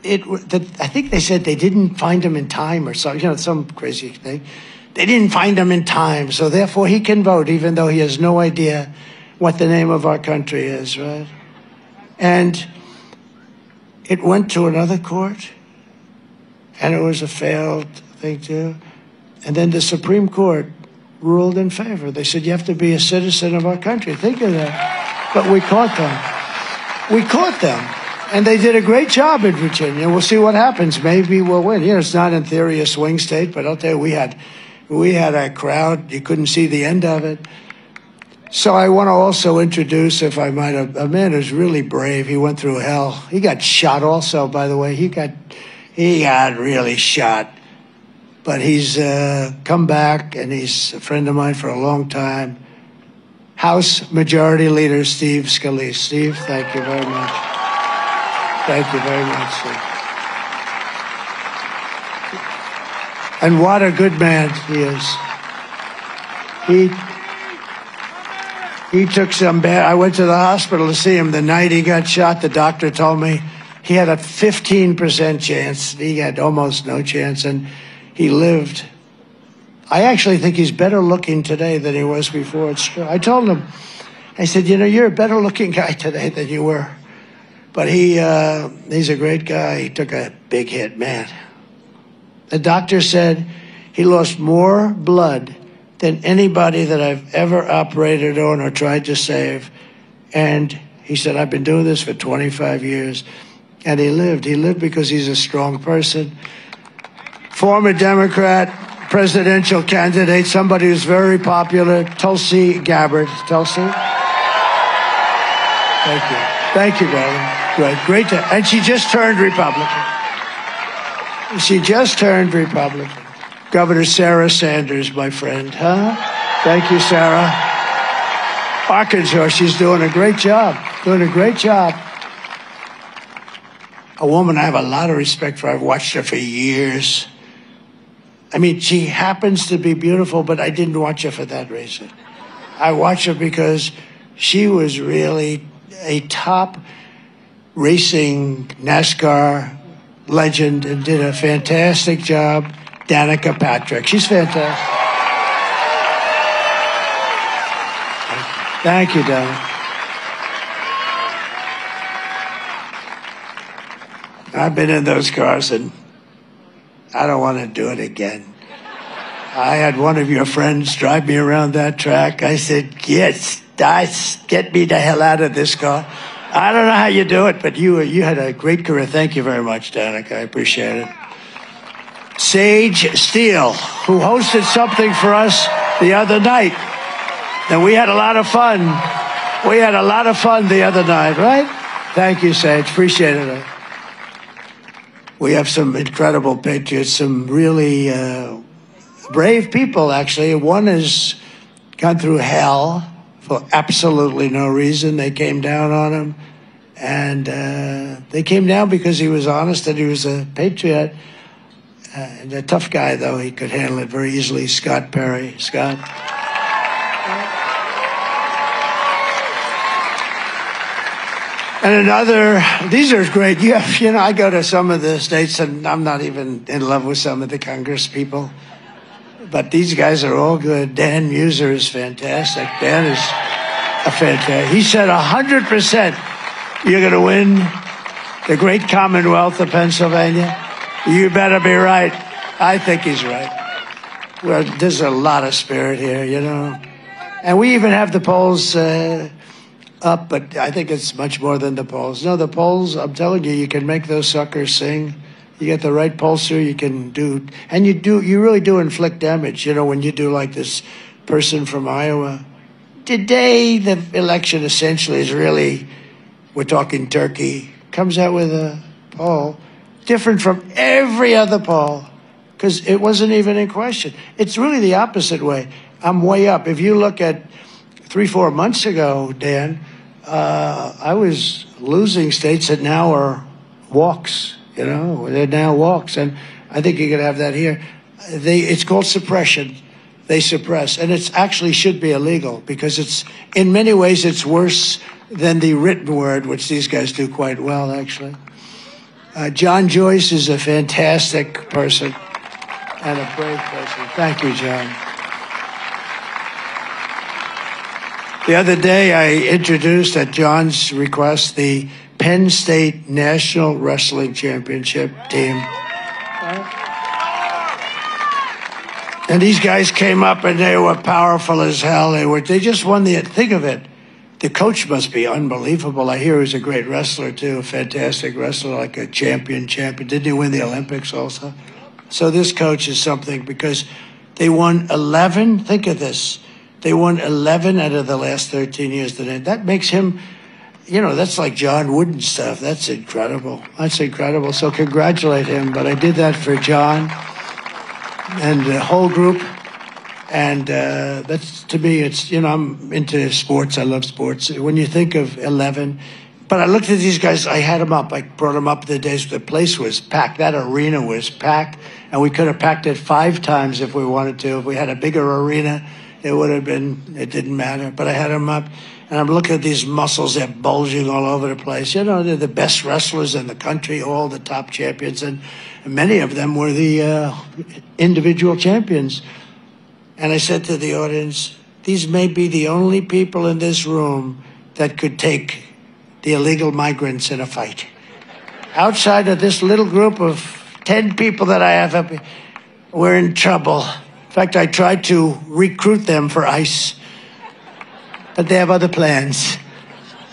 I think they said they didn't find him in time or something, you know, some crazy thing. They didn't find him in time, so therefore he can vote, even though he has no idea what the name of our country is, right? And it went to another court, and it was a failed thing too. And then the Supreme Court ruled in favor. They said, you have to be a citizen of our country. Think of that. But we caught them. We caught them. And they did a great job in Virginia. We'll see what happens. Maybe we'll win. You know, it's not in theory a swing state, but I'll tell you, we had a crowd. You couldn't see the end of it. So I want to also introduce, if I might, a man who's really brave. He went through hell. He got shot also, by the way. He got really shot. But he's come back, and he's a friend of mine for a long time. House Majority Leader Steve Scalise. Steve, thank you very much. Thank you very much, Steve. And what a good man he is. He took some bad. I went to the hospital to see him the night he got shot. The doctor told me he had a 15% chance. He had almost no chance, and he lived. I actually think he's better looking today than he was before. It's true. I told him, I said, you know, you're a better looking guy today than you were. But he's a great guy. He took a big hit, man. The doctor said he lost more blood than anybody that I've ever operated on or tried to save. And he said, I've been doing this for 25 years. And he lived. He lived because he's a strong person. Former Democrat, presidential candidate, somebody who's very popular, Tulsi Gabbard. Tulsi? Thank you. Thank you, darling. Great. And she just turned Republican. She just turned Republican. Governor Sarah Sanders, my friend, huh? Thank you, Sarah. Arkansas, she's doing a great job. Doing a great job. A woman I have a lot of respect for. I've watched her for years. I mean, she happens to be beautiful, but I didn't watch her for that reason. I watched her because she was really a top racing NASCAR legend and did a fantastic job. Danica Patrick. She's fantastic. Thank you, Danica. I've been in those cars, and I don't want to do it again. I had one of your friends drive me around that track. I said, yes, get me the hell out of this car. I don't know how you do it, but you had a great career. Thank you very much, Danica. I appreciate it. Sage Steele, who hosted something for us the other night. And we had a lot of fun. We had a lot of fun the other night, right? Thank you, Sage. Appreciate it. We have some incredible patriots, some really brave people, actually. One has gone through hell for absolutely no reason. They came down on him, and they came down because he was honest and he was a patriot. And a tough guy, though. He could handle it very easily. Scott Perry. Scott? And another, these are great. You know, I go to some of the states, and I'm not even in love with some of the Congress people. But these guys are all good. Dan Muser is fantastic. Dan is a fantastic. He said 100% you're going to win the great Commonwealth of Pennsylvania. You better be right. I think he's right. Well, there's a lot of spirit here, you know. And we even have the polls up, but I think it's much more than the polls. No, the polls, I'm telling you, you can make those suckers sing. You get the right pollster, you can do, and you really do inflict damage, you know, when you do like this person from Iowa. Today, the election essentially is really we're talking Turkey, comes out with a poll different from every other poll because it wasn't even in question. It's really the opposite way. I'm way up. If you look at 3-4 months ago, Dan, I was losing states that now are walks, you know, they're now walks. And I think you're going to have that here. It's called suppression. They suppress. And it actually should be illegal because it's, in many ways, it's worse than the written word, which these guys do quite well, actually. John Joyce is a fantastic person and a brave person. Thank you, John. The other day, I introduced, at John's request, the Penn State National Wrestling Championship team. And these guys came up and they were powerful as hell. They just won the, think of it. The coach must be unbelievable. I hear he's a great wrestler too, a fantastic wrestler, like a champion. Didn't he win the Olympics also? So this coach is something because they won 11, think of this. They won 11 out of the last 13 years. That makes him, you know, that's like John Wooden stuff. That's incredible. That's incredible. So congratulate him. But I did that for John and the whole group. And that's, to me, it's, you know, I'm into sports. I love sports. When you think of 11, but I looked at these guys, I had them up. I brought them up the days. The place was packed. That arena was packed. And we could have packed it 5 times if we wanted to. If we had a bigger arena, it would have been, it didn't matter. But I had them up. And I'm looking at these muscles. They're bulging all over the place. You know, they're the best wrestlers in the country, all the top champions. And many of them were the individual champions. And I said to the audience, these may be the only people in this room that could take the illegal migrants in a fight. Outside of this little group of 10 people that I have up here, we're in trouble. In fact, I tried to recruit them for ICE, but they have other plans.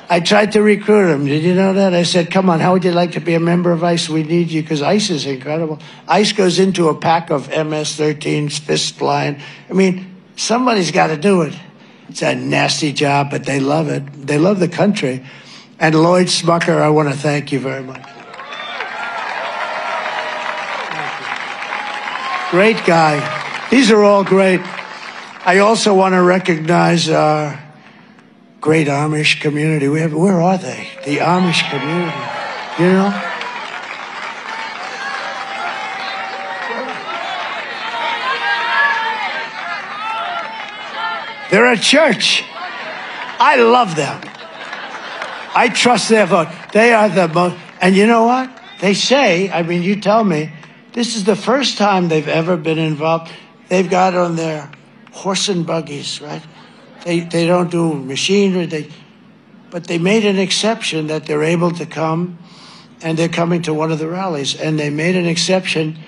I tried to recruit them. Did you know that? I said, come on, how would you like to be a member of ICE? We need you, because ICE is incredible. ICE goes into a pack of MS-13s, fist flying. I mean, somebody's got to do it. It's a nasty job, but they love it. They love the country. And Lloyd Smucker, I want to thank you very much. Great guy. These are all great. I also want to recognize our great Amish community. Where are they? The Amish community, you know? They're a church. I love them. I trust their vote. They are the most, and you know what? They say, I mean, you tell me, this is the first time they've ever been involved. They've got on their horse and buggies, right? They don't do machinery, but they made an exception that they're able to come, and they're coming to one of the rallies. And they made an exception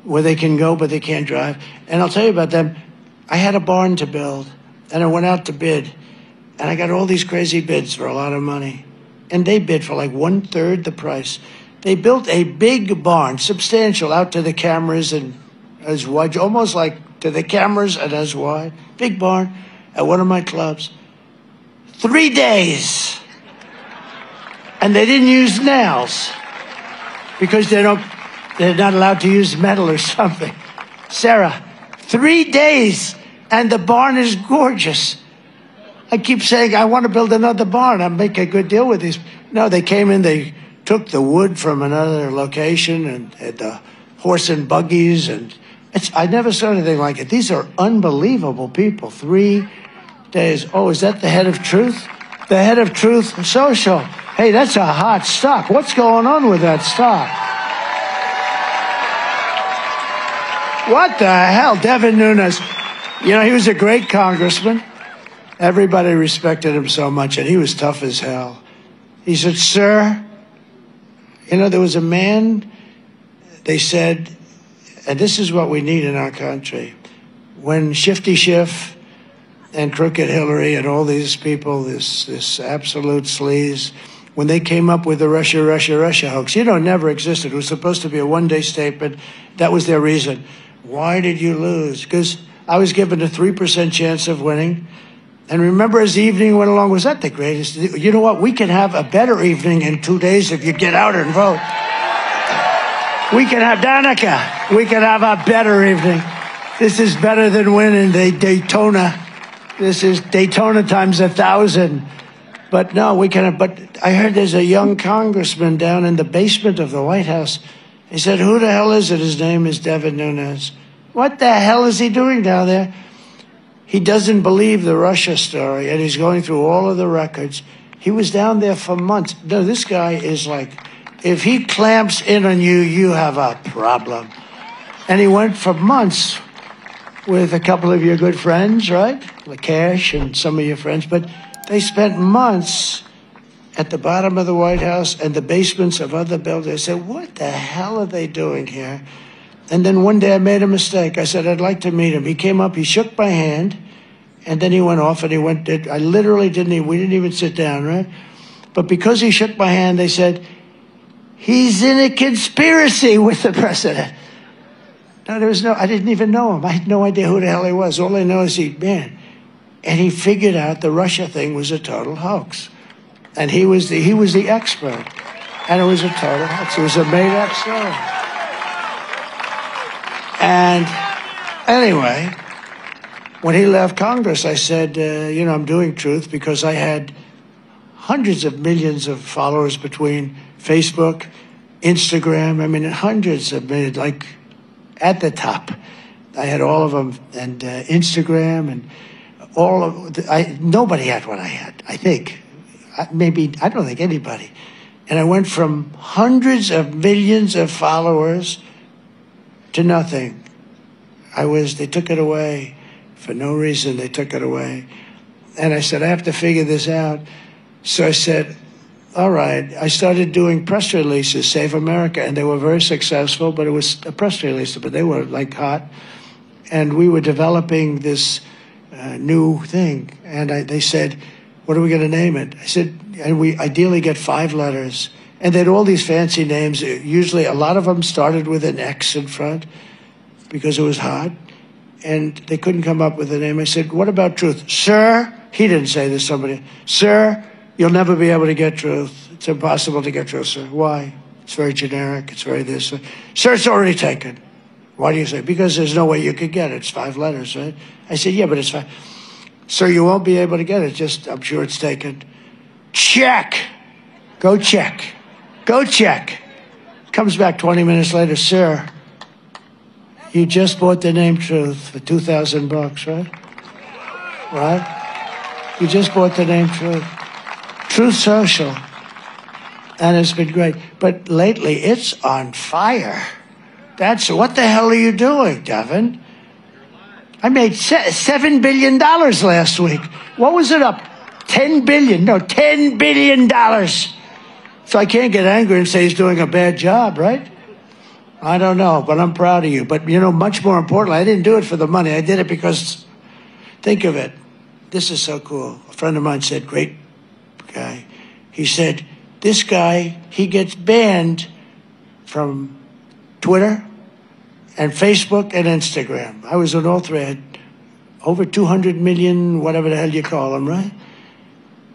where they can go, but they can't drive. And I'll tell you about them. I had a barn to build, and I went out to bid, and I got all these crazy bids for a lot of money. And they bid for like 1/3 the price. They built a big barn, substantial, out to the cameras and as wide, almost like to the cameras and as wide. Big barn at one of my clubs. 3 days. And they didn't use nails because they're not allowed to use metal or something. Sarah, 3 days and the barn is gorgeous. I keep saying, I want to build another barn. I'll make a good deal with these. No, they came in, they took the wood from another location and the horse and buggies. And I never saw anything like it. These are unbelievable people. 3 days. Oh, is that the head of Truth? The head of Truth Social. Hey, that's a hot stock. What's going on with that stock? What the hell? Devin Nunes. You know, he was a great congressman. Everybody respected him so much, and he was tough as hell. He said, sir, you know, there was a man, they said, and this is what we need in our country. When Shifty Schiff and Crooked Hillary and all these people, this absolute sleaze, when they came up with the Russia, Russia, Russia hoax, you know, it never existed. It was supposed to be a one-day statement. That was their reason. Why did you lose? Because I was given a 3% chance of winning. And remember, as the evening went along, was that the greatest? You know what? We can have a better evening in 2 days if you get out and vote. We can have, Danica, we can have a better evening. This is better than winning the Daytona. This is Daytona times 1,000. But no, we can have, but I heard there's a young congressman down in the basement of the White House. He said, who the hell is it? His name is Devin Nunes. What the hell is he doing down there? He doesn't believe the Russia story, and he's going through all of the records. He was down there for months. No, this guy is like, if he clamps in on you, you have a problem. And he went for months with a couple of your good friends, right? Lakesh and some of your friends, but they spent months at the bottom of the White House and the basements of other buildings. I said, what the hell are they doing here? And then one day I made a mistake. I said, I'd like to meet him. He came up, he shook my hand, and then he went off and he went, I literally we didn't even sit down, right? But because he shook my hand, they said, he's in a conspiracy with the president. No, I didn't even know him. I had no idea who the hell he was. All I know is and he figured out the Russia thing was a total hoax. And he was the expert. And it was a total hoax. It was a made-up story. And anyway, when he left Congress, I said, I'm doing Truth because I had hundreds of millions of followers between Facebook, Instagram. I mean, hundreds of millions, like at the top. I had all of them, and Instagram, and all of nobody had what I had, I think. Maybe, I don't think anybody. And I went from hundreds of millions of followers to nothing. They took it away. For no reason, they took it away. And I said, I have to figure this out. So I said, all right. I started doing press releases, Save America, and they were very successful, but it was a press release, but they were like hot. And we were developing this new thing. And they said, what are we going to name it? I said, and we ideally get 5 letters. And they had all these fancy names. Usually a lot of them started with an X in front because it was hot. And they couldn't come up with a name. I said, what about Truth? Sir, he didn't say this, somebody. Sir, you'll never be able to get Truth. It's impossible to get Truth, sir. Why? It's very generic. It's very this. Sir, it's already taken. Why do you say? Because there's no way you could get it. It's 5 letters, right? I said, yeah, but it's 5. Sir, you won't be able to get it. I'm sure it's taken. Check. Go check. Go check. Comes back 20 minutes later, sir, you just bought the name Truth for $2,000, right? Right? You just bought the name Truth. Truth Social. And it's been great. But lately, it's on fire. What the hell are you doing, Devin? I made $7 billion last week. What was it up? 10 billion. No, $10 billion. So I can't get angry and say he's doing a bad job, right? I don't know, but I'm proud of you. But, much more importantly, I didn't do it for the money. I did it because, think of it. This is so cool. A friend of mine said, great guy. He said, this guy, he gets banned from Twitter and Facebook and Instagram. I was on all 3. I had over 200 million, whatever the hell you call them, right?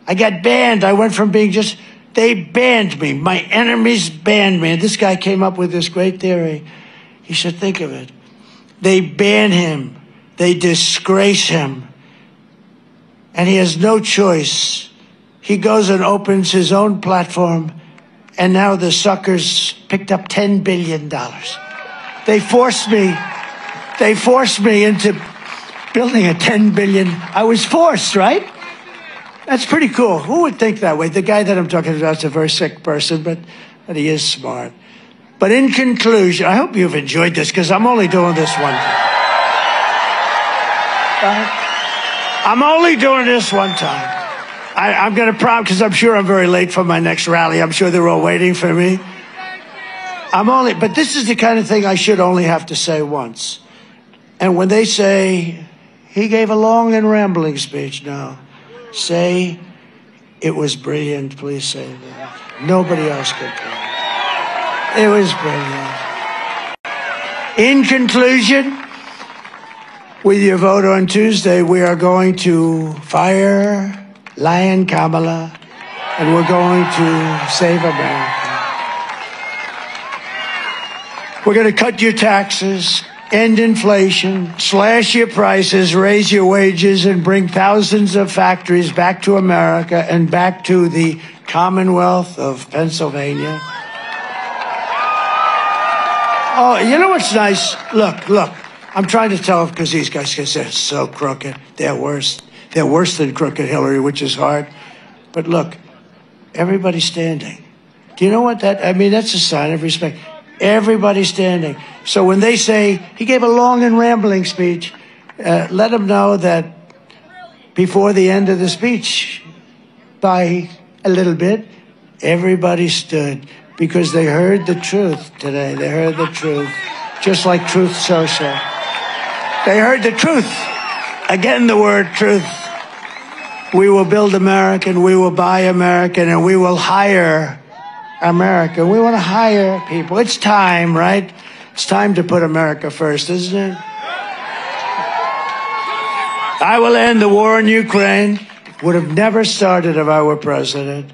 I got banned. I went from being they banned me. My enemies banned me. And this guy came up with this great theory. He said, think of it. They ban him. They disgrace him. And he has no choice. He goes and opens his own platform, and now the suckers picked up $10 billion. They forced me into building a $10 billion. I was forced, right? That's pretty cool. Who would think that way? The guy that I'm talking about is a very sick person, but he is smart. But in conclusion, I hope you've enjoyed this, because I'm only doing this one time. I'm only doing this one time. I'm going to promise, because I'm sure I'm very late for my next rally. I'm sure they're all waiting for me. But this is the kind of thing I should only have to say once. And when they say, he gave a long and rambling speech, no. Say, it was brilliant, please say that. Nobody else could play. It was brilliant. In conclusion, with your vote on Tuesday, we are going to fire Lion Kamala, and we're going to save America. We're going to cut your taxes, end inflation, slash your prices, raise your wages, and bring thousands of factories back to America and back to the Commonwealth of Pennsylvania. Oh, you know what's nice? Look. I'm trying to tell because these guys are so crooked. They're worse. They're worse than crooked Hillary, which is hard. But look, everybody's standing. Do you know what that's a sign of respect. Everybody's standing. So when they say, he gave a long and rambling speech, let them know that before the end of the speech, by a little bit, everybody stood because they heard the truth today. They heard the truth, just like Truth Social. They heard the truth. Again, the word truth. We will build American, we will buy American, and we will hire America. We want to hire people. It's time, right? It's time to put America first, isn't it? I will end the war in Ukraine. Would have never started if I were president.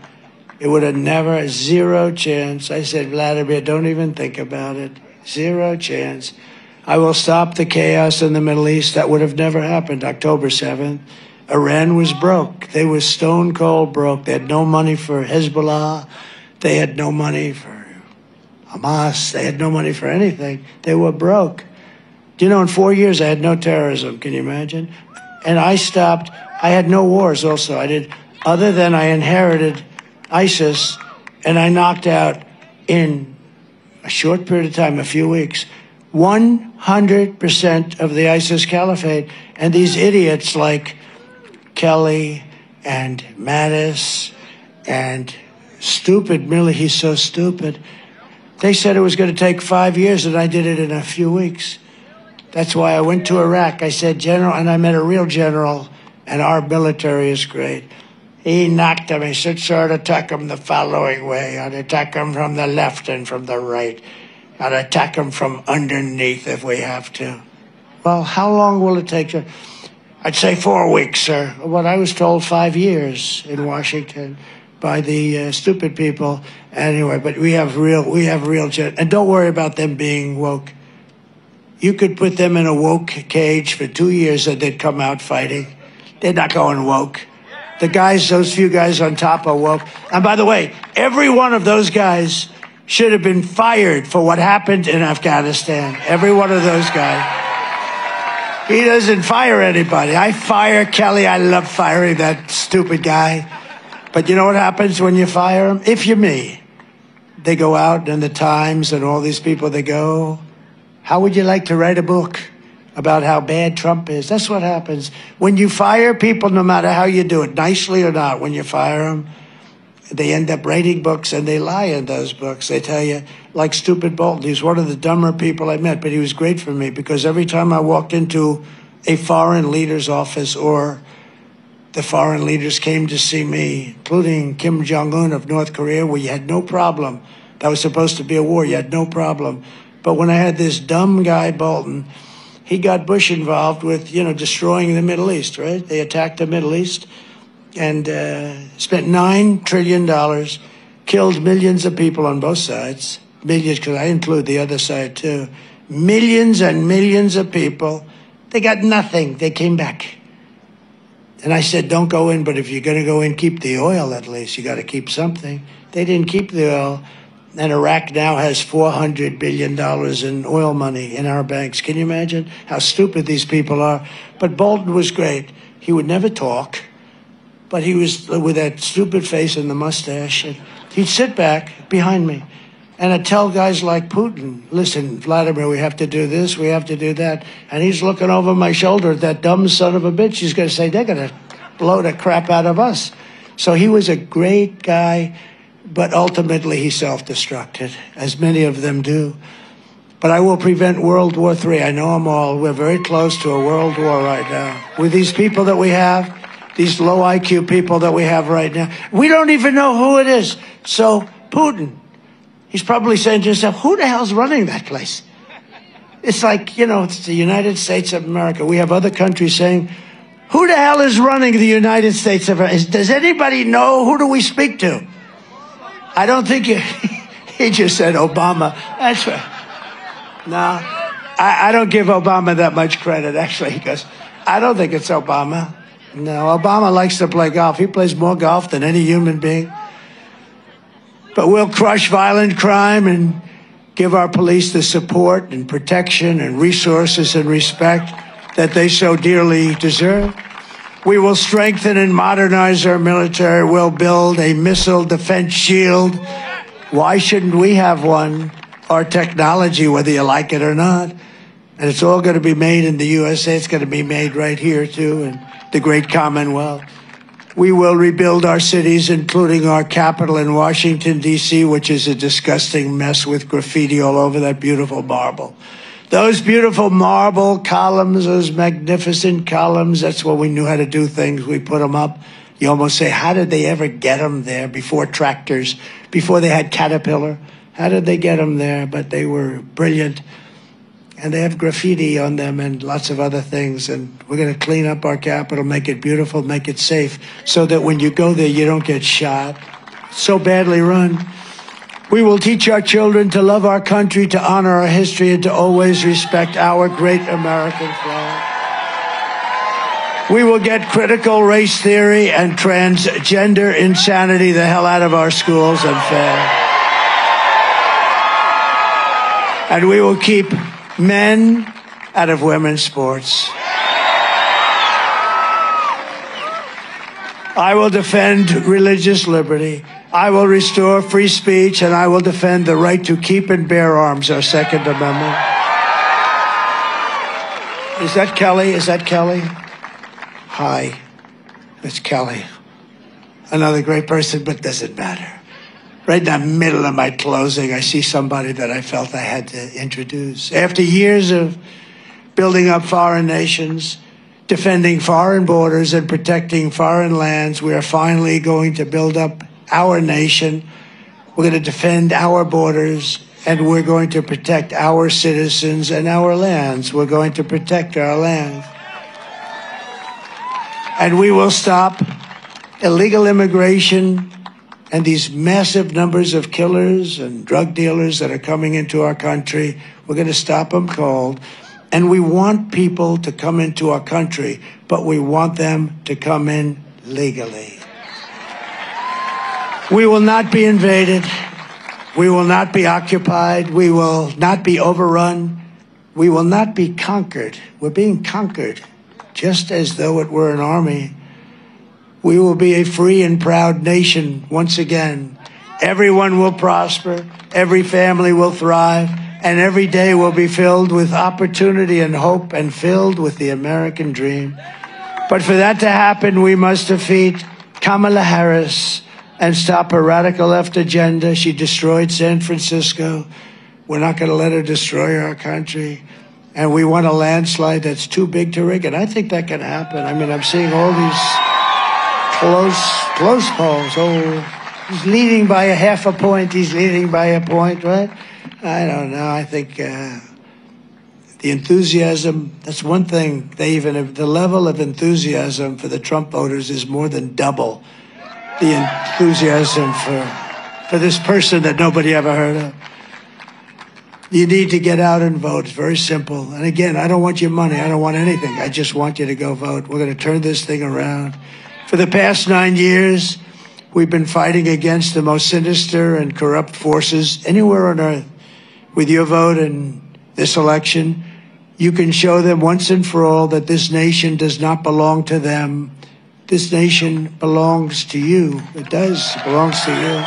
It would have never, zero chance. I said, Vladimir, don't even think about it. Zero chance. I will stop the chaos in the Middle East. That would have never happened. October 7th. Iran was broke. They were stone cold broke. They had no money for Hezbollah. They had no money for Hamas. They had no money for anything. They were broke. Do you know, in 4 years, I had no terrorism. Can you imagine? And I stopped. I had no wars also. I did, other than I inherited ISIS, and I knocked out in a short period of time, a few weeks, 100% of the ISIS caliphate. And these idiots like Kelly and Mattis and stupid Milley, he's so stupid. They said it was going to take 5 years, and I did it in a few weeks. That's why I went to Iraq. I said, General, and I met a real general, and our military is great. He knocked him. He said, sir, I'd attack him the following way. I'd attack him from the left and from the right. I'd attack him from underneath if we have to. Well, how long will it take? I'd say 4 weeks, sir. What I was told 5 years in Washington by the stupid people. Anyway, but we have real, and don't worry about them being woke. You could put them in a woke cage for 2 years and they'd come out fighting. They're not going woke. The guys, those few guys on top are woke. And by the way, every one of those guys should have been fired for what happened in Afghanistan. Every one of those guys. He doesn't fire anybody. I fire Kelly. I love firing that stupid guy. But you know what happens when you fire him? If you're me, they go out in the Times and all these people, they go, how would you like to write a book about how bad Trump is? That's what happens. When you fire people, no matter how you do it, nicely or not, when you fire them, they end up writing books and they lie in those books. They tell you, like stupid Bolton, he's one of the dumber people I met, but he was great for me because every time I walked into a foreign leader's office or the foreign leaders came to see me, including Kim Jong-un of North Korea, where you had no problem. That was supposed to be a war. You had no problem. But when I had this dumb guy, Bolton, he got Bush involved with, destroying the Middle East, right? They attacked the Middle East and spent $9 trillion, killed millions of people on both sides. Millions, because I include the other side too. Millions and millions of people. They got nothing. They came back. And I said, don't go in, but if you're going to go in, keep the oil at least. You got to keep something. They didn't keep the oil. And Iraq now has $400 billion in oil money in our banks. Can you imagine how stupid these people are? But Bolton was great. He would never talk, but he was with that stupid face and the mustache. And he'd sit back behind me. And I'd tell guys like Putin, listen, Vladimir, we have to do this, we have to do that. And he's looking over my shoulder at that dumb son of a bitch. He's going to say, they're going to blow the crap out of us. So he was a great guy, but ultimately he self-destructed, as many of them do. But I will prevent World War III. I know them all. We're very close to a world war right now. With these people that we have, these low IQ people that we have right now, we don't even know who it is. So Putin, he's probably saying to himself, who the hell's running that place? It's like, you know, it's the United States of America. We have other countries saying, who the hell is running the United States of America? Does anybody know? Who do we speak to? I don't think he just said Obama. That's right. No, I don't give Obama that much credit, actually, because I don't think it's Obama. No, Obama likes to play golf. He plays more golf than any human being. But we'll crush violent crime and give our police the support and protection and resources and respect that they so dearly deserve. We will strengthen and modernize our military. We'll build a missile defense shield. Why shouldn't we have one? Our technology, whether you like it or not. And it's all going to be made in the USA. It's going to be made right here, too, in the great Commonwealth. We will rebuild our cities, including our capital in Washington, D.C., which is a disgusting mess with graffiti all over that beautiful marble. Those beautiful marble columns, those magnificent columns, that's when we knew how to do things. We put them up. You almost say, how did they ever get them there before tractors, before they had Caterpillar? How did they get them there? But they were brilliant. And they have graffiti on them and lots of other things. And we're going to clean up our capital, make it beautiful, make it safe, so that when you go there, you don't get shot. So badly run. We will teach our children to love our country, to honor our history, and to always respect our great American flag. We will get critical race theory and transgender insanity the hell out of our schools and fair. And we will keep men out of women's sports. I will defend religious liberty. I will restore free speech, and I will defend the right to keep and bear arms, our Second Amendment. Is that Kelly? Is that Kelly? Hi, it's Kelly. Another great person, but doesn't matter. Right in the middle of my closing, I see somebody that I felt I had to introduce. After years of building up foreign nations, defending foreign borders, and protecting foreign lands, we are finally going to build up our nation. We're going to defend our borders, and we're going to protect our citizens and our lands. We're going to protect our land. And we will stop illegal immigration and these massive numbers of killers and drug dealers that are coming into our country. We're going to stop them cold. And we want people to come into our country, but we want them to come in legally. We will not be invaded. We will not be occupied. We will not be overrun. We will not be conquered. We're being conquered, just as though it were an army. We will be a free and proud nation once again. Everyone will prosper. Every family will thrive. And every day will be filled with opportunity and hope and filled with the American dream. But for that to happen, we must defeat Kamala Harris and stop her radical left agenda. She destroyed San Francisco. We're not going to let her destroy our country. And we want a landslide that's too big to rig. And I think that can happen. I mean, I'm seeing all these close polls. Oh, he's leading by a half a point. He's leading by a point, right? I don't know. I think the enthusiasm, that's one thing. The level of enthusiasm for the Trump voters is more than double the enthusiasm for this person that nobody ever heard of. You need to get out and vote. It's very simple. And again, I don't want your money. I don't want anything. I just want you to go vote. We're going to turn this thing around. For the past 9 years, we've been fighting against the most sinister and corrupt forces anywhere on earth. With your vote in this election, you can show them once and for all that this nation does not belong to them. This nation belongs to you. It does. It belongs to you.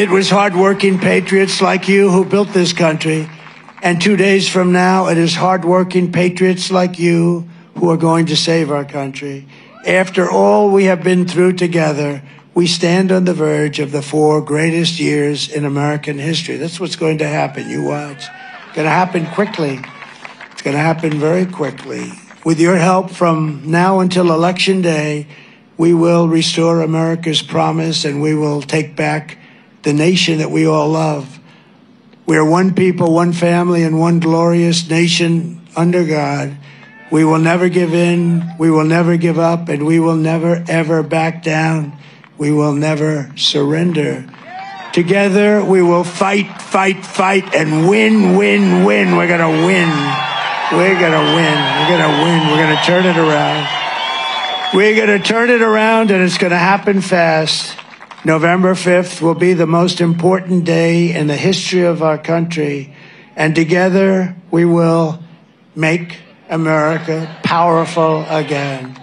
It was hardworking patriots like you who built this country. And 2 days from now, it is hardworking patriots like you who are going to save our country. After all we have been through together, we stand on the verge of the 4 greatest years in American history. That's what's going to happen. You watch. It's going to happen quickly. It's going to happen very quickly. With your help from now until Election Day, we will restore America's promise and we will take back the nation that we all love. We are one people, one family, and one glorious nation under God. We will never give in, we will never give up, and we will never, ever back down. We will never surrender. Together, we will fight, fight, fight, and win, win, win. We're going to win. We're going to win. We're going to win. We're going to turn it around. We're going to turn it around, and it's going to happen fast. November 5th will be the most important day in the history of our country, and together we will make America powerful again.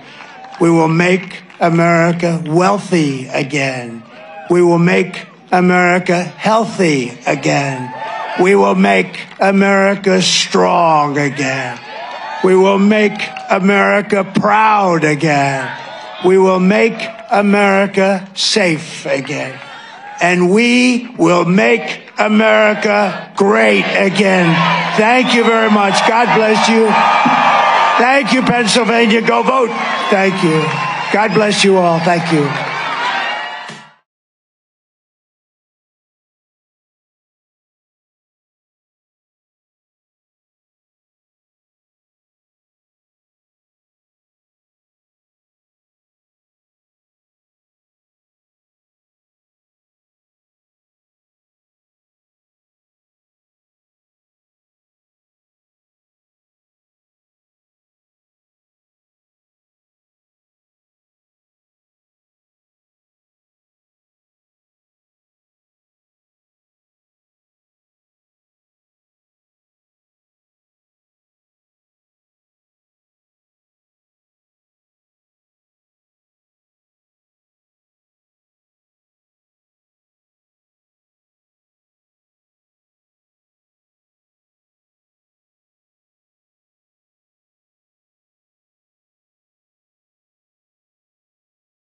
We will make America wealthy again. We will make America healthy again. We will make America strong again. We will make America proud again. We will make America safe again. And we will make America great again. Thank you very much. God bless you. Thank you, Pennsylvania. Go vote. Thank you. God bless you all. Thank you.